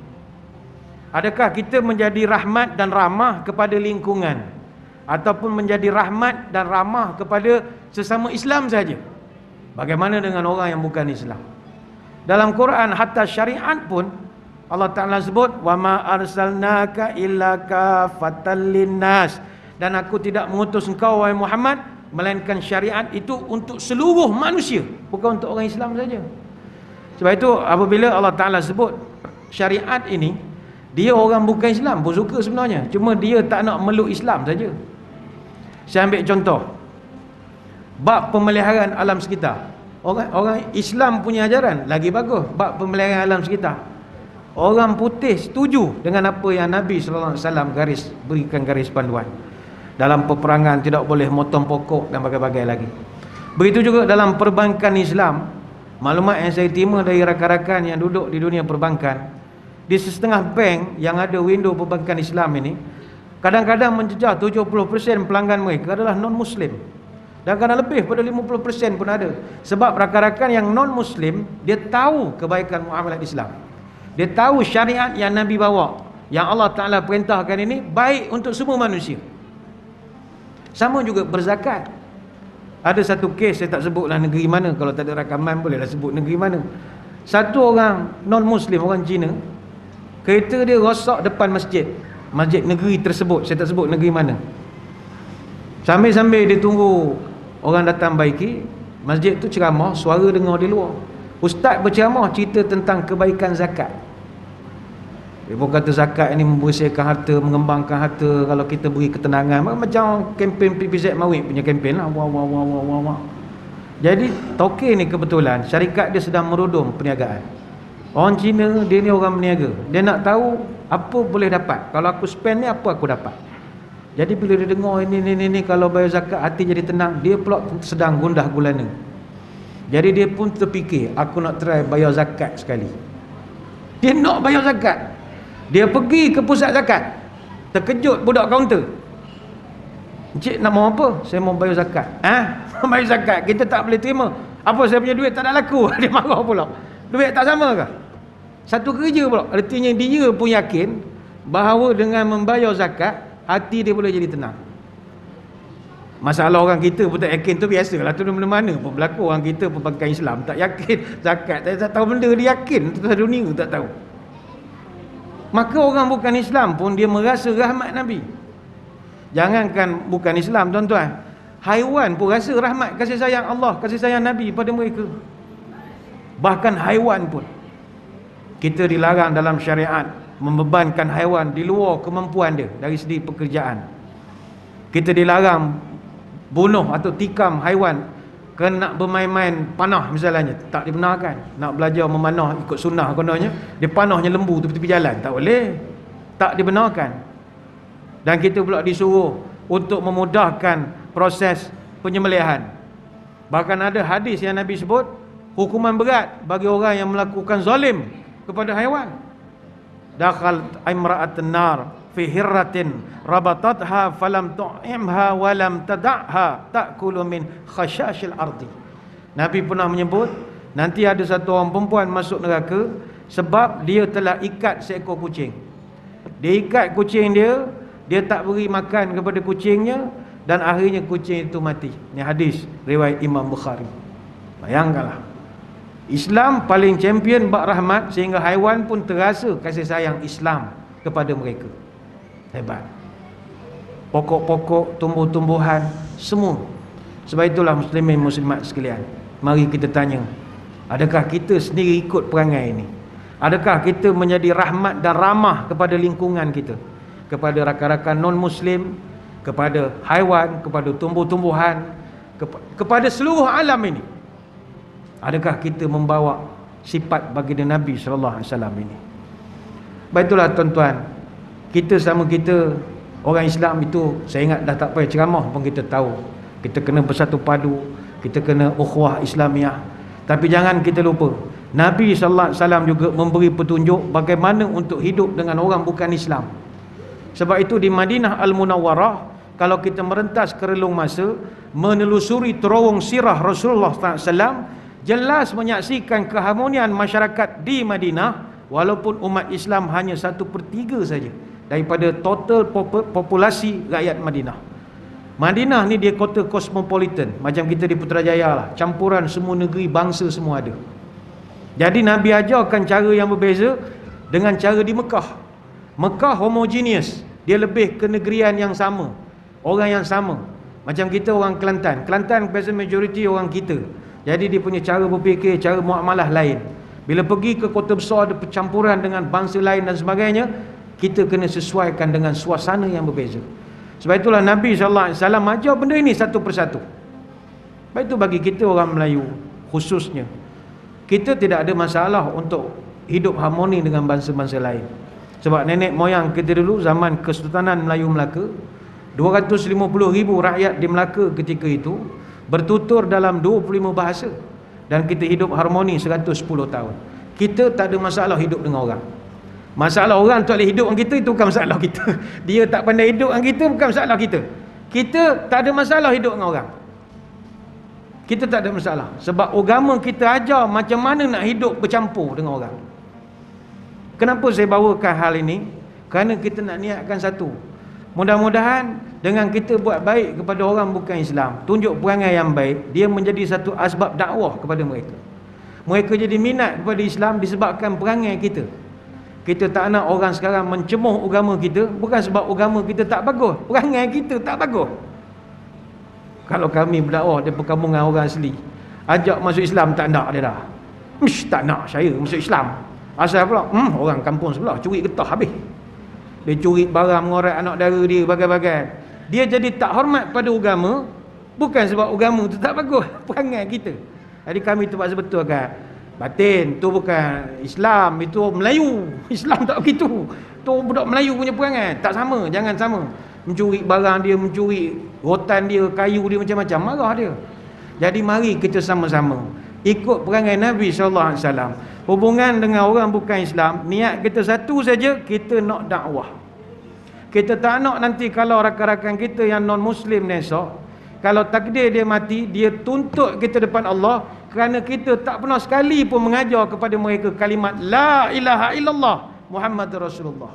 Adakah kita menjadi rahmat dan ramah kepada lingkungan, ataupun menjadi rahmat dan ramah kepada sesama Islam saja? Bagaimana dengan orang yang bukan Islam? Dalam Quran, hatta syariat pun Allah Ta'ala sebut, wa ma arsalnaka illa kafatan linnas, dan aku tidak mengutus engkau wahai Muhammad melainkan syariat itu untuk seluruh manusia, bukan untuk orang Islam saja. Sebab itu apabila Allah Ta'ala sebut syariat ini, dia orang bukan Islam pun suka sebenarnya, cuma dia tak nak meluk Islam saja. Saya ambil contoh bab pemeliharaan alam sekitar. Orang Islam punya ajaran lagi bagus, bab pemeliharaan alam sekitar. Orang putih setuju dengan apa yang Nabi SAW berikan garis panduan. Dalam peperangan tidak boleh motong pokok dan berbagai-bagai lagi. Begitu juga dalam perbankan Islam. Maklumat yang saya terima dari rakan-rakan yang duduk di dunia perbankan, di setengah bank yang ada window perbankan Islam ini, kadang-kadang menjejah 70% pelanggan mereka adalah non-Muslim. Dan kadang lebih pada 50% pun ada. Sebab rakan-rakan yang non-Muslim, dia tahu kebaikan muamalat Islam. Dia tahu syariat yang Nabi bawa, yang Allah Ta'ala perintahkan ini baik untuk semua manusia. Sama juga berzakat. Ada satu kes, saya tak sebutlah negeri mana, kalau tak ada rakaman bolehlah sebut negeri mana. Satu orang non-Muslim, orang Cina, kereta dia rosak depan masjid negeri tersebut, saya tak sebut negeri mana. Sambil-sambil dia tunggu orang datang baiki, masjid tu ceramah, suara dengar di luar. Ustaz berceramah cerita tentang kebaikan zakat. Dia pun kata zakat ni membersihkan harta, mengembangkan harta, kalau kita beri ketenangan. Macam kempen PPZ Mawid punya kempen lah. Wah. Jadi tokey ni kebetulan syarikat dia sedang merudum perniagaan. Orang Cina, dia ni orang berniaga. Dia nak tahu apa boleh dapat. Kalau aku spend ni, apa aku dapat. Jadi bila dia dengar ini kalau bayar zakat hati jadi tenang, dia pula sedang gundah gulana. Jadi dia pun terfikir, aku nak try bayar zakat sekali. Dia nak bayar zakat. Dia pergi ke pusat zakat. Terkejut budak kaunter. Encik nak mau apa? Saya mau bayar zakat. Bayar zakat, kita tak boleh terima. Apa, saya punya duit tak nak laku? Dia marah pula. Duit tak sama ke? Satu kerja pula. Artinya dia pun yakin bahawa dengan membayar zakat, hati dia boleh jadi tenang. Masalah orang kita pun tak yakin tu biasalah, tu mana-mana pun berlaku. Orang kita pun pakai Islam tak yakin zakat, tak tahu benda dia yakin, tu dunia tak tahu. Maka orang bukan Islam pun dia merasa rahmat Nabi. Jangankan bukan Islam tuan-tuan, haiwan pun rasa rahmat, kasih sayang Allah, kasih sayang Nabi pada mereka. Bahkan haiwan pun kita dilarang dalam syariat membebankan haiwan di luar kemampuan dia dari segi pekerjaan. Kita dilarang bunuh atau tikam haiwan kerana nak bermain-main panah misalnya, tak dibenarkan. Nak belajar memanah ikut sunnah kononnya, dia panahnya lembu tepi-tepi jalan, tak boleh, tak dibenarkan. Dan kita pula disuruh untuk memudahkan proses penyembelihan. Bahkan ada hadis yang Nabi sebut hukuman berat bagi orang yang melakukan zalim kepada haiwan. Dakhal imra'atun nar fi hirratin rabatatha falam tu'imha walam tada'ha ta'kulu min khashashil ardi. Nabi pernah menyebut nanti ada satu orang perempuan masuk neraka sebab dia telah ikat seekor kucing. Dia ikat kucing dia, dia tak beri makan kepada kucingnya, dan akhirnya kucing itu mati. Ini hadis riwayat Imam Bukhari. Bayangkanlah, Islam paling champion bak rahmat, sehingga haiwan pun terasa kasih sayang Islam kepada mereka. Hebat. Pokok-pokok, tumbuh-tumbuhan, semua. Sebab itulah muslimin muslimat sekalian, mari kita tanya, adakah kita sendiri ikut perangai ini? Adakah kita menjadi rahmat dan ramah kepada lingkungan kita, kepada rakan-rakan non-muslim, kepada haiwan, kepada tumbuh-tumbuhan, kepada seluruh alam ini? Adakah kita membawa sifat baginda Nabi SAW ini? Baiklah tuan-tuan, kita sama kita orang Islam itu, saya ingat dah tak payah ceramah pun kita tahu, kita kena bersatu padu, kita kena ukhuwah Islamiah. Tapi jangan kita lupa, Nabi SAW juga memberi petunjuk bagaimana untuk hidup dengan orang bukan Islam. Sebab itu di Madinah Al-Munawwarah, kalau kita merentas ke relung masa, menelusuri terowong sirah Rasulullah SAW, jelas menyaksikan keharmonian masyarakat di Madinah, walaupun umat Islam hanya 1/3 saja daripada total populasi rakyat Madinah. Madinah ni dia kota cosmopolitan, macam kita di Putrajaya lah, campuran semua negeri, bangsa semua ada. Jadi Nabi ajarkan cara yang berbeza dengan cara di Mekah. Mekah homogeneous, dia lebih ke negerian yang sama, orang yang sama. Macam kita orang Kelantan, Kelantan biasa majoriti orang kita, jadi dia punya cara berfikir, cara muamalah lain. Bila pergi ke kota besar, ada percampuran dengan bangsa lain dan sebagainya, kita kena sesuaikan dengan suasana yang berbeza. Sebab itulah Nabi SAW ajar benda ini satu persatu. Baik itu bagi kita orang Melayu khususnya, kita tidak ada masalah untuk hidup harmoni dengan bangsa-bangsa lain. Sebab nenek moyang kita dulu zaman Kesultanan Melayu Melaka, 250,000 rakyat di Melaka ketika itu bertutur dalam 25 bahasa, dan kita hidup harmoni 110 tahun. Kita tak ada masalah hidup dengan orang. Masalah orang tak boleh hidup dengan kita, itu bukan masalah kita. Dia tak pandai hidup dengan kita, bukan masalah kita. Kita tak ada masalah hidup dengan orang. Kita tak ada masalah. Sebab agama kita ajar macam mana nak hidup bercampur dengan orang. Kenapa saya bawakan hal ini? Kerana kita nak niatkan satu. Mudah-mudahan dengan kita buat baik kepada orang bukan Islam, tunjuk perangai yang baik, dia menjadi satu asbab dakwah kepada mereka. Mereka jadi minat kepada Islam disebabkan perangai kita. Kita tak nak orang sekarang mencemuh agama kita, bukan sebab agama kita tak bagus, perangai kita tak bagus. Kalau kami berdakwah di perkampungan orang asli, ajak masuk Islam tak nak dia dah. Tak nak saya masuk Islam. Asal pula? Orang kampung sebelah curi getah habis. Dia curi barang mengorat anak dara dia, bagai-bagai. Dia jadi tak hormat pada agama, bukan sebab agama tu tak bagus, perangai kita. Jadi kami terpaksa betul kan. Batin tu bukan Islam, itu Melayu. Islam tak begitu. Tu budak Melayu punya perangai. Tak sama, jangan sama. Mencuri barang dia, mencuri rotan dia, kayu dia, macam-macam, marah dia. Jadi mari kita sama-sama ikut perangai Nabi SAW. Hubungan dengan orang bukan Islam, niat kita satu saja, kita nak dakwah. Kita tak nak nanti kalau rakan-rakan kita yang non-Muslim ni esok, kalau takdir dia mati, dia tuntut kita depan Allah kerana kita tak pernah sekali pun mengajar kepada mereka kalimat La ilaha illallah Muhammad Rasulullah.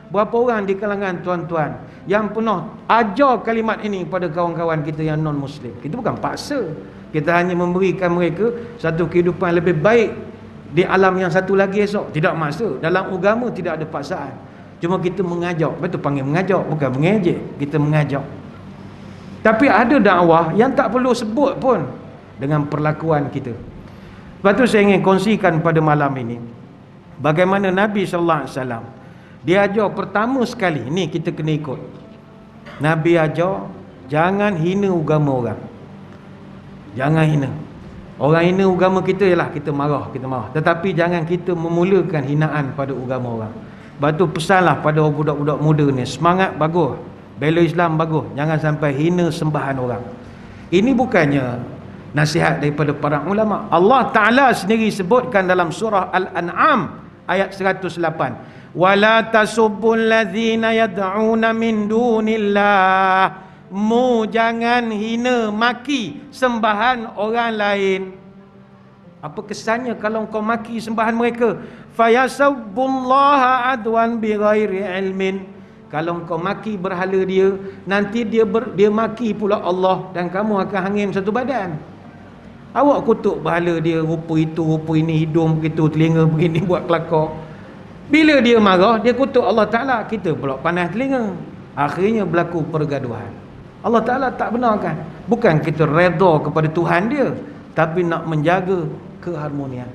Berapa orang di kalangan tuan-tuan yang pernah ajar kalimat ini pada kawan-kawan kita yang non-Muslim? Kita bukan paksa, kita hanya memberikan mereka satu kehidupan lebih baik di alam yang satu lagi esok. Tidak maksa. Dalam agama tidak ada paksaan. Cuma kita mengajak. Betul panggil mengajak, bukan mengejek. Kita mengajak. Tapi ada dakwah yang tak perlu sebut pun dengan perlakuan kita. Lepas tu saya ingin kongsikan pada malam ini bagaimana Nabi SAW dia ajar pertama sekali. Ni kita kena ikut. Nabi ajar jangan hina agama orang. Jangan hina. Orang hina agama kita ialah kita marah. Tetapi jangan kita memulakan hinaan pada agama orang. Lepas tu pesanlah pada budak-budak muda ni, semangat bagus, bela Islam bagus, jangan sampai hina sembahan orang. Ini bukannya nasihat daripada para ulama. Allah Ta'ala sendiri sebutkan dalam surah Al-An'am ayat 108. Wala tasubbul ladzina yad'una min dunillah. Mu jangan hina maki sembahan orang lain. Apa kesannya kalau kau maki sembahan mereka? Fayasabbullaha adwan bighairi ilmin. Kalau kau maki berhala dia, nanti dia maki pula Allah dan kamu akan hangim satu badan. Awak kutuk berhala dia, rupa itu, rupa ini, hidung begitu, telinga begini, buat kelakar. Bila dia marah, dia kutuk Allah Ta'ala, kita pula panas telinga. Akhirnya berlaku pergaduhan. Allah Ta'ala tak benarkan. Bukan kita redha kepada Tuhan dia, tapi nak menjaga keharmonian.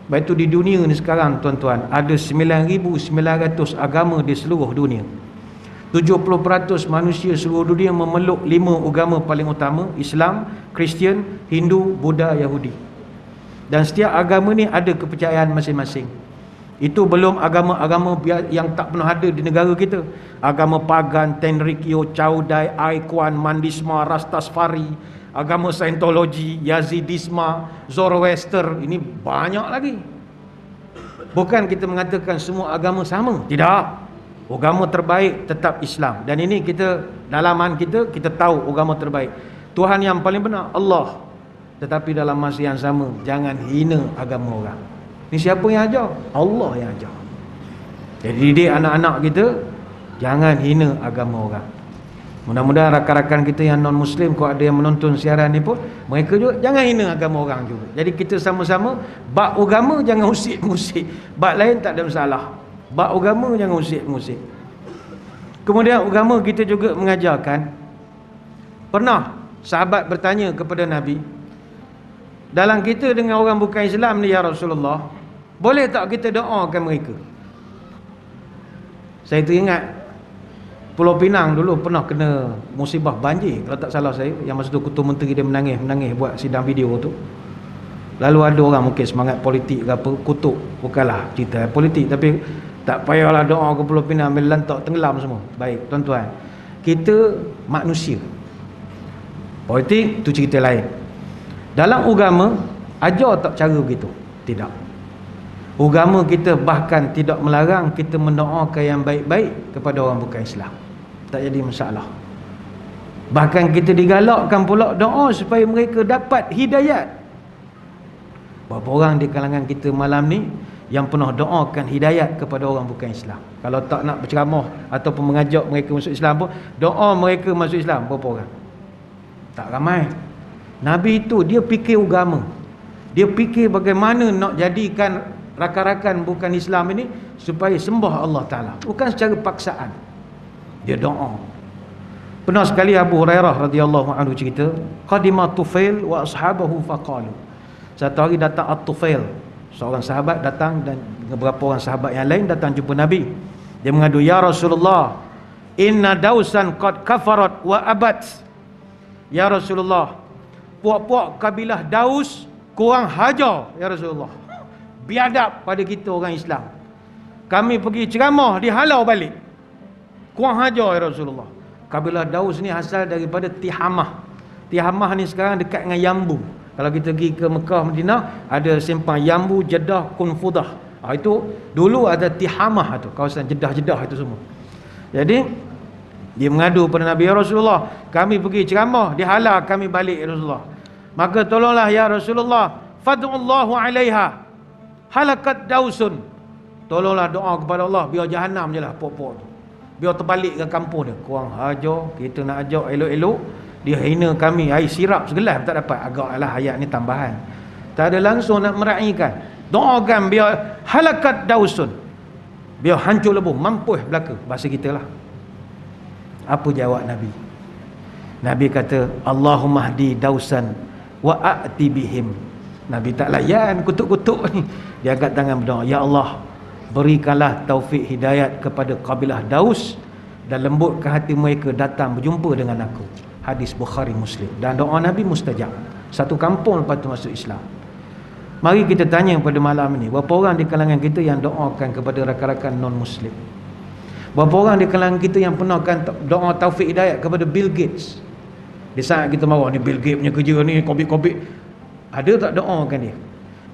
Baik itu di dunia ni sekarang tuan-tuan, ada 9,900 agama di seluruh dunia. 70% manusia seluruh dunia memeluk 5 agama paling utama: Islam, Kristian, Hindu, Buddha, Yahudi. Dan setiap agama ni ada kepercayaan masing-masing. Itu belum agama-agama yang tak pernah ada di negara kita. Agama Pagan, Tenrikyo, Chaudai, Aikwan, Mandisma, Rastasfari, agama Scientology, Yazidisma, Zoroaster. Ini banyak lagi. Bukan kita mengatakan semua agama sama. Tidak. Agama terbaik tetap Islam. Dan ini kita, dalaman kita tahu agama terbaik. Tuhan yang paling benar Allah. Tetapi dalam masa yang sama, jangan hina agama orang. Ini siapa yang ajar? Allah yang ajar. Jadi didik anak-anak kita, jangan hina agama orang. Mudah-mudahan rakan-rakan kita yang non-Muslim, kalau ada yang menonton siaran ni pun, mereka juga jangan hina agama orang juga. Jadi kita sama-sama, bab agama jangan usik-musik, bab lain tak ada masalah. Bab agama jangan usik-musik. Kemudian agama kita juga mengajarkan, pernah sahabat bertanya kepada Nabi, dalam kita dengan orang bukan Islam ni ya Rasulullah, boleh tak kita doakan mereka? Saya teringat Pulau Pinang dulu pernah kena musibah banjir, kalau tak salah saya, yang masa tu Ketua Menteri dia menangis buat sidang video tu. Lalu ada orang mungkin semangat politik ke apa, kutuk. Bukanlah cerita politik, tapi tak payahlah doa ke Pulau Pinang, ambil lantak tenggelam semua. Baik tuan-tuan, kita manusia, politik tu cerita lain. Dalam agama ajar tak cara begitu? Tidak. Agama kita bahkan tidak melarang kita mendoakan yang baik-baik kepada orang bukan Islam. Tak jadi masalah. Bahkan kita digalakkan pula doa supaya mereka dapat hidayat. Berapa orang di kalangan kita malam ni yang pernah doakan hidayat kepada orang bukan Islam? Kalau tak nak berceramah ataupun mengajak mereka masuk Islam pun, doa mereka masuk Islam berapa orang? Tak ramai. Nabi itu dia fikir agama. Dia fikir bagaimana nak jadikan rakan-rakan bukan Islam ini supaya sembah Allah Ta'ala, bukan secara paksaan. Dia doa. Pernah sekali Abu Hurairah radhiyallahu anhu cerita, qadima Tufail wa ashabahu faqalu. Satu hari datang At-Tufail, seorang sahabat datang, dan beberapa orang sahabat yang lain datang jumpa Nabi. Dia mengadu, ya Rasulullah, inna dausan qad kafarat wa abad. Ya Rasulullah, puak-puak kabilah Daus kurang hajar ya Rasulullah, biadab pada kita orang Islam. Kami pergi ceramah dihalau balik, kurang hajar ya Rasulullah. Kabilah Daus ni asal daripada Tihamah. Tihamah ni sekarang dekat dengan Yambu. Kalau kita pergi ke Mekah, Madinah, ada simpang Yambu, Jeddah, Qunfudah. Itu dulu ada Tihamah tu, kawasan Jeddah-Jeddah itu semua. Jadi dia mengadu pada Nabi, ya Rasulullah, kami pergi ceramah dihalau kami balik ya Rasulullah. Maka tolonglah ya Rasulullah, fad'ullahu alaiha halakat dausun. Tolonglah doa kepada Allah biar jahanam je lah pok-pok tu, biar terbalik ke kampung dia. Kurang hajar, kita nak ajak elok-elok, dia hina kami, air sirap segelas tak dapat. Agaklah ayat ni tambahan, tak ada langsung nak meraihkan. Doakan biar halakat dausun, biar hancur lebur, mampus belaka, bahasa kita lah. Apa jawab Nabi? Nabi kata, Allahumma hdi dausan wa a'ti bihim. Nabi tak layan kutuk-kutuk ni. Dia angkat tangan berdoa, ya Allah, berikanlah taufik hidayat kepada kabilah Daus dan lembutkan hati mereka datang berjumpa dengan aku. Hadis Bukhari Muslim. Dan doa Nabi mustajab. Satu kampung lepas tu masuk Islam. Mari kita tanya pada malam ini, berapa orang di kalangan kita yang doakan kepada rakan-rakan non-Muslim? Berapa orang di kalangan kita yang pernah doa taufik hidayat kepada Bill Gates? Di saat kita marah ni, Bill Gates punya kerja ni COVID, ada tak doakan dia?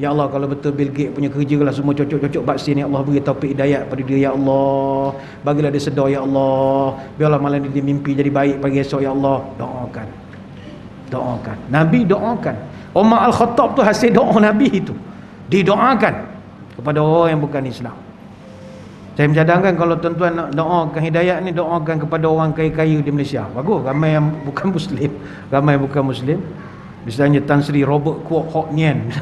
Ya Allah, kalau betul Bill Gates punya kerja lah semua cocok-cocok vaksin, ya Allah beri taufik hidayat pada dia, ya Allah, bagilah dia sedar, ya Allah, biarlah malam dia mimpi jadi baik pagi esok, ya Allah. Doakan, doakan. Nabi doakan. Umar Al-Khattab tu hasil doa Nabi itu, didoakan kepada orang yang bukan Islam. Saya mencadangkan kalau tuan-tuan nak doakan hidayat ni, doakan kepada orang kaya-kaya di Malaysia. Bagus, ramai yang bukan Muslim, ramai yang bukan Muslim. Misalnya Tan Sri Robert Kwok Hok Nien.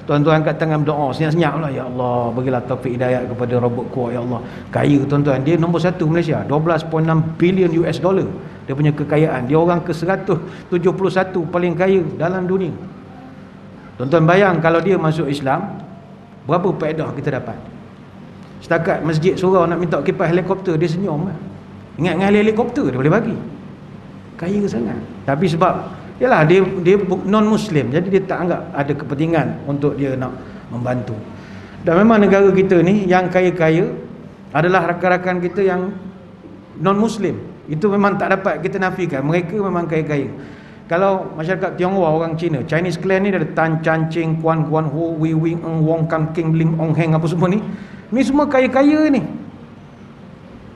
Tuan-tuan angkat tangan berdoa senyap-senyap lah, ya Allah berilah taufik hidayat kepada Robert Kwok, ya Allah. Kaya tuan-tuan, dia nombor 1 Malaysia, 12.6 bilion US dollar dia punya kekayaan. Dia orang ke 171 paling kaya dalam dunia. Tuan-tuan bayang kalau dia masuk Islam, berapa faedah kita dapat? Setakat masjid surau nak minta kipas helikopter, dia senyum lah. Ingat dengan helikopter dia boleh bagi. Kaya sangat. Tapi sebab yalah dia non-Muslim, jadi dia tak anggap ada kepentingan untuk dia nak membantu. Dan memang negara kita ni yang kaya-kaya adalah rakan-rakan kita yang non-Muslim. Itu memang tak dapat kita nafikan, mereka memang kaya-kaya. Kalau masyarakat Tionghoa, orang Cina, Chinese clan ni ada Tan Chan Cheng, Kuan Kuan Ho, Wei Wing Eng, Wong Kam King, Lim Ong Heng, apa semua ni. Ni semua kaya-kaya ni.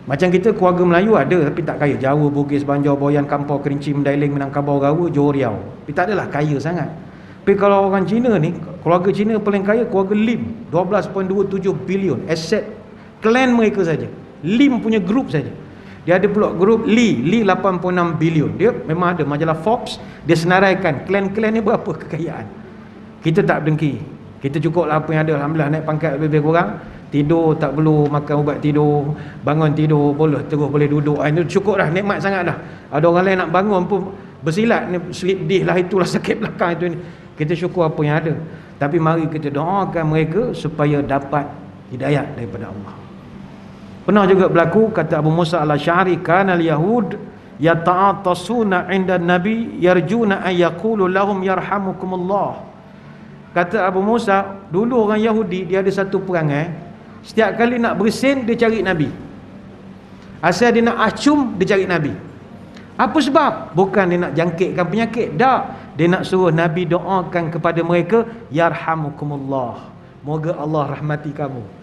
Macam kita keluarga Melayu ada tapi tak kaya. Jawa, Bugis, Banjar, Boyan, Kampar, Kerinci, Mendailing, Minangkabau, Rawa, Johor Riau. Tapi tak adalah kaya sangat. Tapi kalau orang Cina ni, keluarga Cina paling kaya keluarga Lim, 12.27 bilion aset klan mereka saja. Lim punya grup saja. Dia ada pula grup Li 8.6 bilion. Dia memang ada majalah Forbes, dia senaraikan klan-klan ni berapa kekayaan. Kita tak dengki. Kita cukuplah apa yang ada, alhamdulillah, naik pangkat lebih kurang. Tidur tak perlu makan ubat tidur, bangun tidur boleh terus boleh duduk. Itu cukup dah, nikmat sangat dah. Ada orang lain nak bangun pun bersilat ni, slip disc lah, itulah sakit belakang itu ni. Kita syukur apa yang ada. Tapi mari kita doakan mereka supaya dapat hidayat daripada Allah. Pernah juga berlaku, kata Abu Musa al-Asy'ari, kana al-yahud yata'atasuna 'inda an-nabi yarjuna an yaqulu lahum yarhamukumullah. Kata Abu Musa, dulu orang Yahudi dia ada satu perangai, setiap kali nak bersin dia cari Nabi. Asal dia nak acum dia cari Nabi. Apa sebab? Bukan dia nak jangkitkan penyakit, tak. Dia nak suruh Nabi doakan kepada mereka, yarhamukumullah, moga Allah rahmati kamu.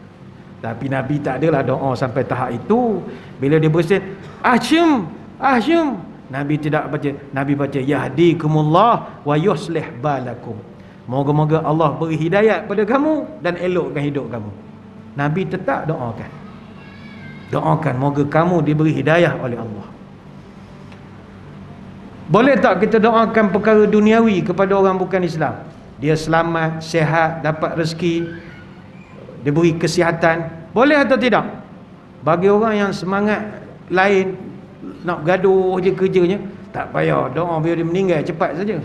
Tapi Nabi tak adalah doa sampai tahap itu. Bila dia bersin, acum, Nabi tidak baca, Nabi baca yahdikumullah wa yuslih balakum. Moga-moga Allah beri hidayat pada kamu dan elokkan hidup kamu. Nabi tetap doakan. Doakan moga kamu diberi hidayah oleh Allah. Boleh tak kita doakan perkara duniawi kepada orang bukan Islam? Dia selamat, sihat, dapat rezeki, diberi kesihatan. Boleh atau tidak? Bagi orang yang semangat lain, nak gaduh je kerjanya, tak payah doa biar dia meninggal cepat saja.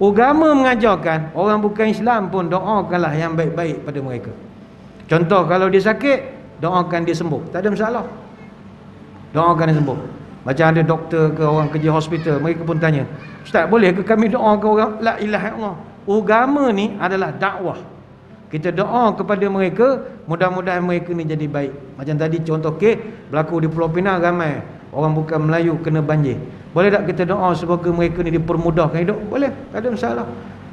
Agama mengajarkan orang bukan Islam pun doakanlah yang baik-baik pada mereka. Contoh, kalau dia sakit, doakan dia sembuh, tak ada masalah. Doakan dia sembuh. Macam ada doktor ke orang kerja hospital, mereka pun tanya, Ustaz, boleh ke kami doakan orang la ilaha illallah? Agama ni adalah dakwah. Kita doa kepada mereka, mudah-mudahan mereka ni jadi baik. Macam tadi contoh kes berlaku di Pulau Pinang, ramai orang bukan Melayu kena banjir. Boleh tak kita doa semoga mereka ni dipermudahkan hidup? Boleh, tak ada masalah.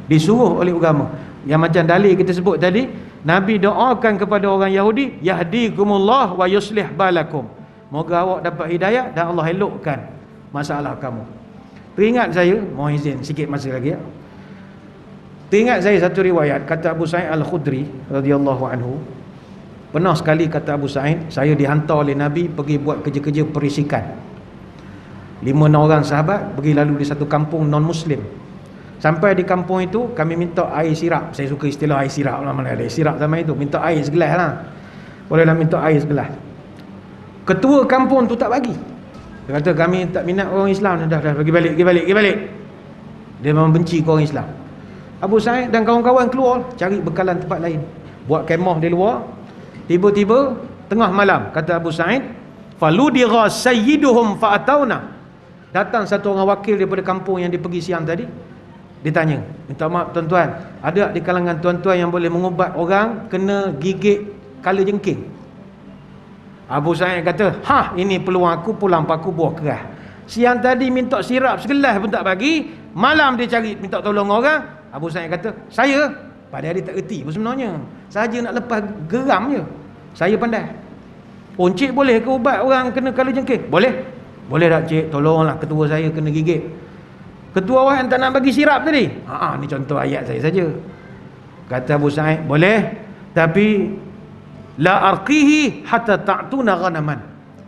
Disuruh oleh agama. Yang macam dalil kita sebut tadi, Nabi doakan kepada orang Yahudi, yahdikumullah wa yuslih balakum. Moga awak dapat hidayah dan Allah elokkan masalah kamu. Teringat saya, mohon izin sikit masa lagi ya. Teringat saya satu riwayat, kata Abu Sa'id Al-Khudri radhiyallahu anhu, pernah sekali kata Abu Sa'id, saya dihantar oleh Nabi pergi buat kerja-kerja perisikan. 5-6 orang sahabat pergi lalu di satu kampung non-Muslim. Sampai di kampung itu, kami minta air sirap. Saya suka istilah air sirap lah, mana ada air sirap zaman itu. Minta air segelas lah. Bolehlah minta air segelas. Ketua kampung tu tak bagi. Dia kata kami tak minat orang Islam. Dah pergi balik. Dia memang benci ke orang Islam. Abu Sa'id dan kawan-kawan keluar cari bekalan tempat lain, buat kemah di luar. Tiba-tiba tengah malam, kata Abu Sa'id, faludira sayyiduhum fa'atauna. Datang satu orang wakil daripada kampung yang dia pergi siang tadi. Ditanya, minta maaf tuan-tuan, ada di kalangan tuan-tuan yang boleh mengubat orang kena gigit kala jengking? Abu Sa'id kata, ini peluang aku pulang paku buah keras. Siang tadi minta sirap segelas pun tak bagi, malam dia cari minta tolong orang. Abu Sa'id kata, saya pada dia tak erti pun sebenarnya, saja nak lepas geram je. Saya pandai. Cik boleh ke ubat orang kena kala jengking? Boleh tak cik, tolonglah ketua saya kena gigit. Ketua awak yang tak nak bagi sirap tadi? Ni contoh ayat saya saja. Kata Abu Sa'id, boleh, tapi la arqihi hatta ta'tuna ghanaman.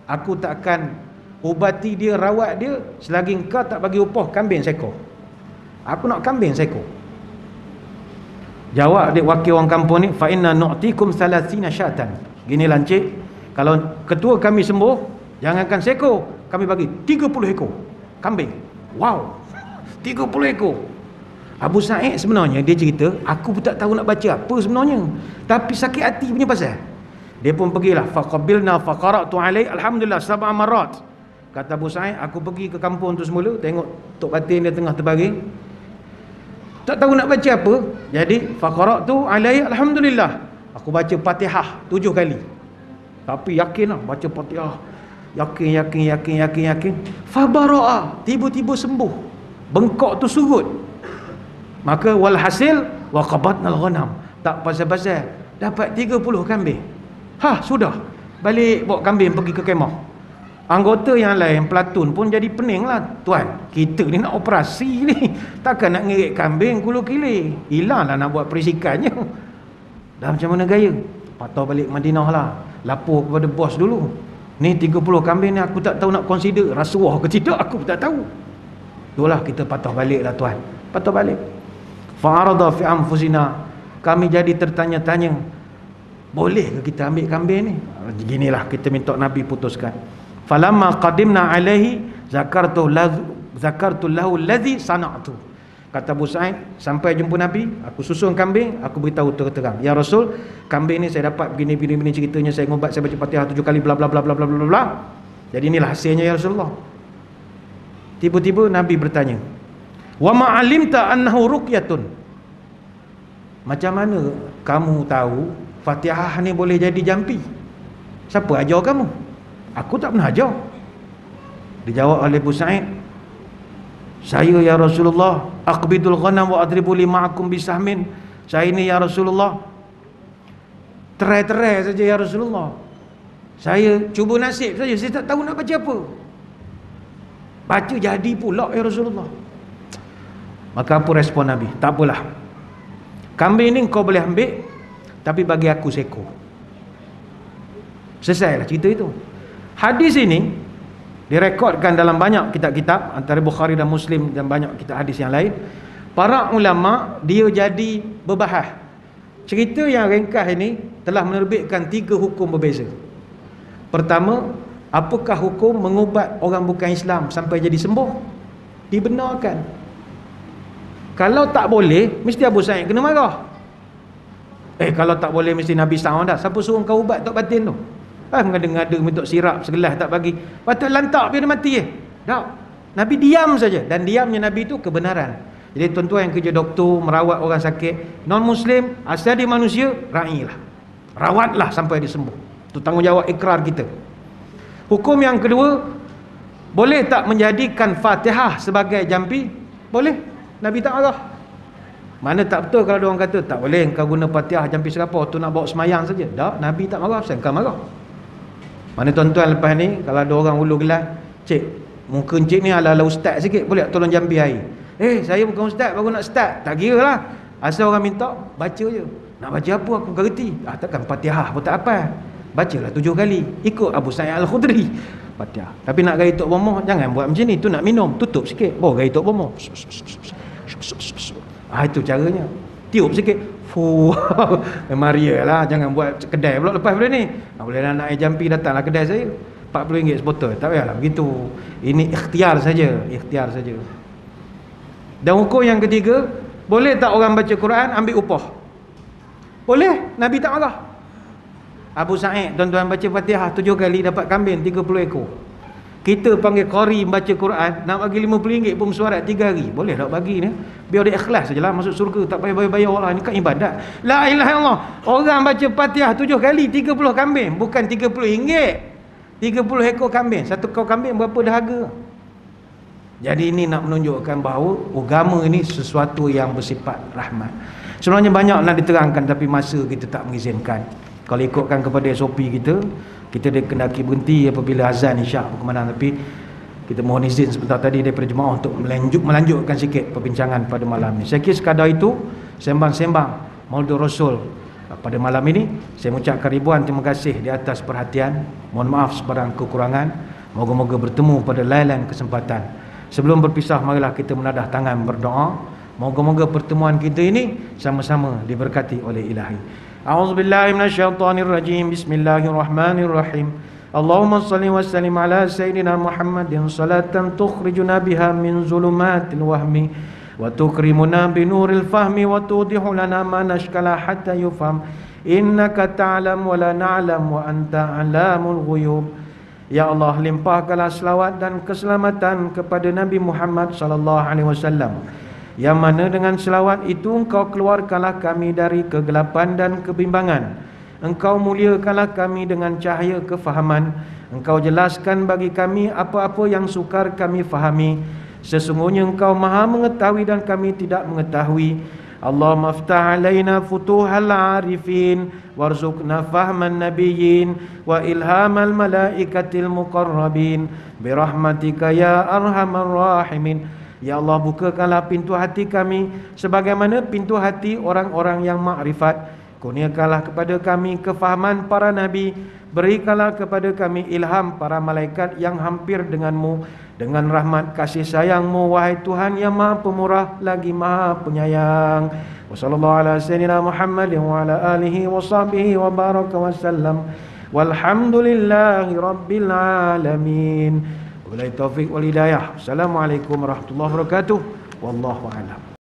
Aku tak akan ubati dia, rawat dia selagi engkau tak bagi upah kambing seekor. Aku nak kambing seekor. Jawab dia wakil orang kampung ni, fa inna nu'tikum 30 syatan. Gini lancik, kalau ketua kami sembuh, jangankan seekor, kami bagi 30 ekor kambing. Wow, 30 ekor. Abu Sa'id sebenarnya dia cerita, aku pun tak tahu nak baca apa sebenarnya, tapi sakit hati punya pasal. Dia pun pergilah, faqabilna faqara'tu alai alhamdulillah 7 marat. Kata Abu Sa'id, aku pergi ke kampung tu semula, tengok tok batin dia tengah terbaring, tak tahu nak baca apa. Jadi faqara'tu alai alhamdulillah, aku baca Fatihah 7 kali. Tapi yakinlah baca Fatihah, yakin. Fabara'a, tiba-tiba sembuh, bengkok tu surut. Maka walhasil wa qabatnal ghanam, tak pasal-pasal dapat 30 kambing. Sudah balik bawa kambing pergi ke kemah. Anggota yang lain pelatun pun jadi pening lah, tuan, kita ni nak operasi ni, takkan nak ngerik kambing kulu kili, hilanglah nak buat perisikannya. Dah macam mana gaya? Patah balik Madinah lah, lapor kepada bos dulu, ni 30 kambing ni aku tak tahu nak consider rasuah ke tidak, aku tak tahu. Itulah kita patah balik lah tuan, patah balik. Fa'arada fi anfusina, kami jadi tertanya-tanya, boleh ke kita ambil kambing ni? Beginilah kita minta Nabi putuskan. Falamma qadimna alaihi zakartu lahu allazi sana'tu. Kata Abu Sa'id, sampai jumpa Nabi, aku susun kambing, aku beritahu terang, ya Rasul, kambing ni saya dapat begini ceritanya, saya ngobat, saya baca Fatihah 7 kali, bla bla bla bla bla bla bla. Jadi inilah hasilnya ya Rasulullah. Tiba-tiba Nabi bertanya, wa ma alimta annahu ruqyatun. Macam mana kamu tahu Fatihah ni boleh jadi jampi? Siapa ajar kamu? Aku tak pernah ajar. Dijawab oleh Abu Sa'id, saya ya Rasulullah, aqbidul ghanam wa adribu li ma'akum bisahmin. Saya ini ya Rasulullah, terai saja ya Rasulullah, saya cuba nasib saja, saya tak tahu nak baca apa. Baca jadi pula ya Rasulullah. Maka apa respon Nabi? Tak apalah, kambing ni kau boleh ambil, tapi bagi aku seekor. Selesailah cerita itu. Hadis ini direkodkan dalam banyak kitab-kitab, antara Bukhari dan Muslim dan banyak kitab hadis yang lain. Para ulama dia jadi berbahas. Cerita yang ringkas ini telah menerbitkan 3 hukum berbeza. Pertama, apakah hukum mengubat orang bukan Islam sampai jadi sembuh? Dibenarkan. Kalau tak boleh, mesti Abu Sa'id kena marah. Kalau tak boleh mesti Nabi SAW dah. Siapa suruh kau ubat tak batin tu? Mengada-ngada minta sirap segelas tak bagi. Patut lantak biar dia mati tak. Nabi diam saja. Dan diamnya Nabi itu kebenaran. Jadi tuan-tuan yang kerja doktor, merawat orang sakit, non-Muslim, asal dia manusia, ra'ilah, rawatlah sampai dia sembuh. Itu tanggungjawab ikrar kita. Hukum yang kedua, boleh tak menjadikan Fatihah sebagai jampi? Boleh. Nabi tak marah. Mana tak betul kalau ada orang kata tak boleh kau guna Fatihah jampi serapa, tu nak bawa semayang saja. Tak, Nabi tak marah, saya kau marah. Mana tuan-tuan lepas ni kalau ada orang ulu gelas, cik, muka encik ni ala-ala ustaz sikit, boleh tak tolong jampi air? Saya bukan ustaz, baru nak start. Tak kira lah, asal orang minta, baca je. Nak baca apa aku gerti. Takkan Fatihah pun tak apa. Bacalah 7 kali, ikut Abu Sa'id Al-Khudri, Fatihah. Tapi nak gaya tok bomoh, jangan buat macam ni. Tu nak minum, tutup sikit, bawa gaya tok bomoh. Itu caranya. Tiup sikit, Maria lah, jangan buat kedai pula lepas benda ni. Boleh lah nak air jampi, datanglah kedai saya, RM40 sebotol. Tak payahlah begitu. Ini ikhtiar saja, ikhtiar saja. Dan hukum yang ketiga, boleh tak orang baca Quran ambil upah? Boleh, Nabi tak marah. Abu Sa'id, tuan-tuan baca Fatihah 7 kali dapat kambing 30 ekor. Kita panggil qari baca Quran, nak bagi RM50 pun mesyuarat 3 hari. Boleh tak bagi ni? Biar dia ikhlas sajalah masuk surga, tak payah bayar-bayar lah. Ni kan ibadat. La ilaha illallah. Orang baca Fatihah 7 kali 30 kambing, bukan RM30. 30 ekor kambing. Satu ekor kambing berapa dahaga? Jadi ini nak menunjukkan bahawa agama ini sesuatu yang bersifat rahmat. Sebenarnya banyak nak diterangkan, tapi masa kita tak mengizinkan. Kalau ikutkan kepada SOP kita kendaki berhenti apabila azan isyak berkumandang. Tapi kita mohon izin sebentar tadi daripada jemaah untuk melanjutkan sikit perbincangan pada malam ini. Saya kira sekadar itu sembang-sembang Maulid Rasul pada malam ini. Saya mengucapkan ribuan terima kasih di atas perhatian. Mohon maaf sebarang kekurangan. Moga-moga bertemu pada lain-lain kesempatan. Sebelum berpisah, marilah kita menadah tangan berdoa. Moga-moga pertemuan kita ini sama-sama diberkati oleh Ilahi. A'udzubillahi minasyaitonirrajim. Bismillahirrahmanirrahim. Allahumma salli wa sallim ala sayyidina Muhammadin salatan tukhrijuna biha min zulumatil wahmi wa tukrimuna binuril fahmi wa tudihu lana ma nashkala hatta yufham. Innaka ta'lam wa la na'lam wa anta 'alamul ghuyub. Ya Allah, limpahkanlah selawat dan keselamatan kepada Nabi Muhammad sallallahu alaihi wasallam, yang mana dengan selawat itu Engkau keluarkanlah kami dari kegelapan dan kebimbangan. Engkau muliakanlah kami dengan cahaya kefahaman. Engkau jelaskan bagi kami apa-apa yang sukar kami fahami. Sesungguhnya Engkau maha mengetahui dan kami tidak mengetahui. Allahumma aftah alaina futuhal arifin warzuqna fahman nabiyyin wa ilhamal malaikatil muqarrabin birahmatika ya arhamar rahimin. Ya Allah, bukakanlah pintu hati kami sebagaimana pintu hati orang-orang yang makrifat. Kurniakanlah kepada kami kefahaman para nabi. Berikanlah kepada kami ilham para malaikat yang hampir denganmu. Dengan rahmat kasih sayangmu, wahai Tuhan yang maha pemurah lagi maha penyayang. Wa sallallahu ala sayyidina Muhammadin wa ala alihi wa sahbihi wa baraka wa sallam. Walhamdulillahi rabbil alamin. Wabillahi taufiq wal hidayah. Assalamualaikum warahmatullahi wabarakatuh. Wallahu a'lam.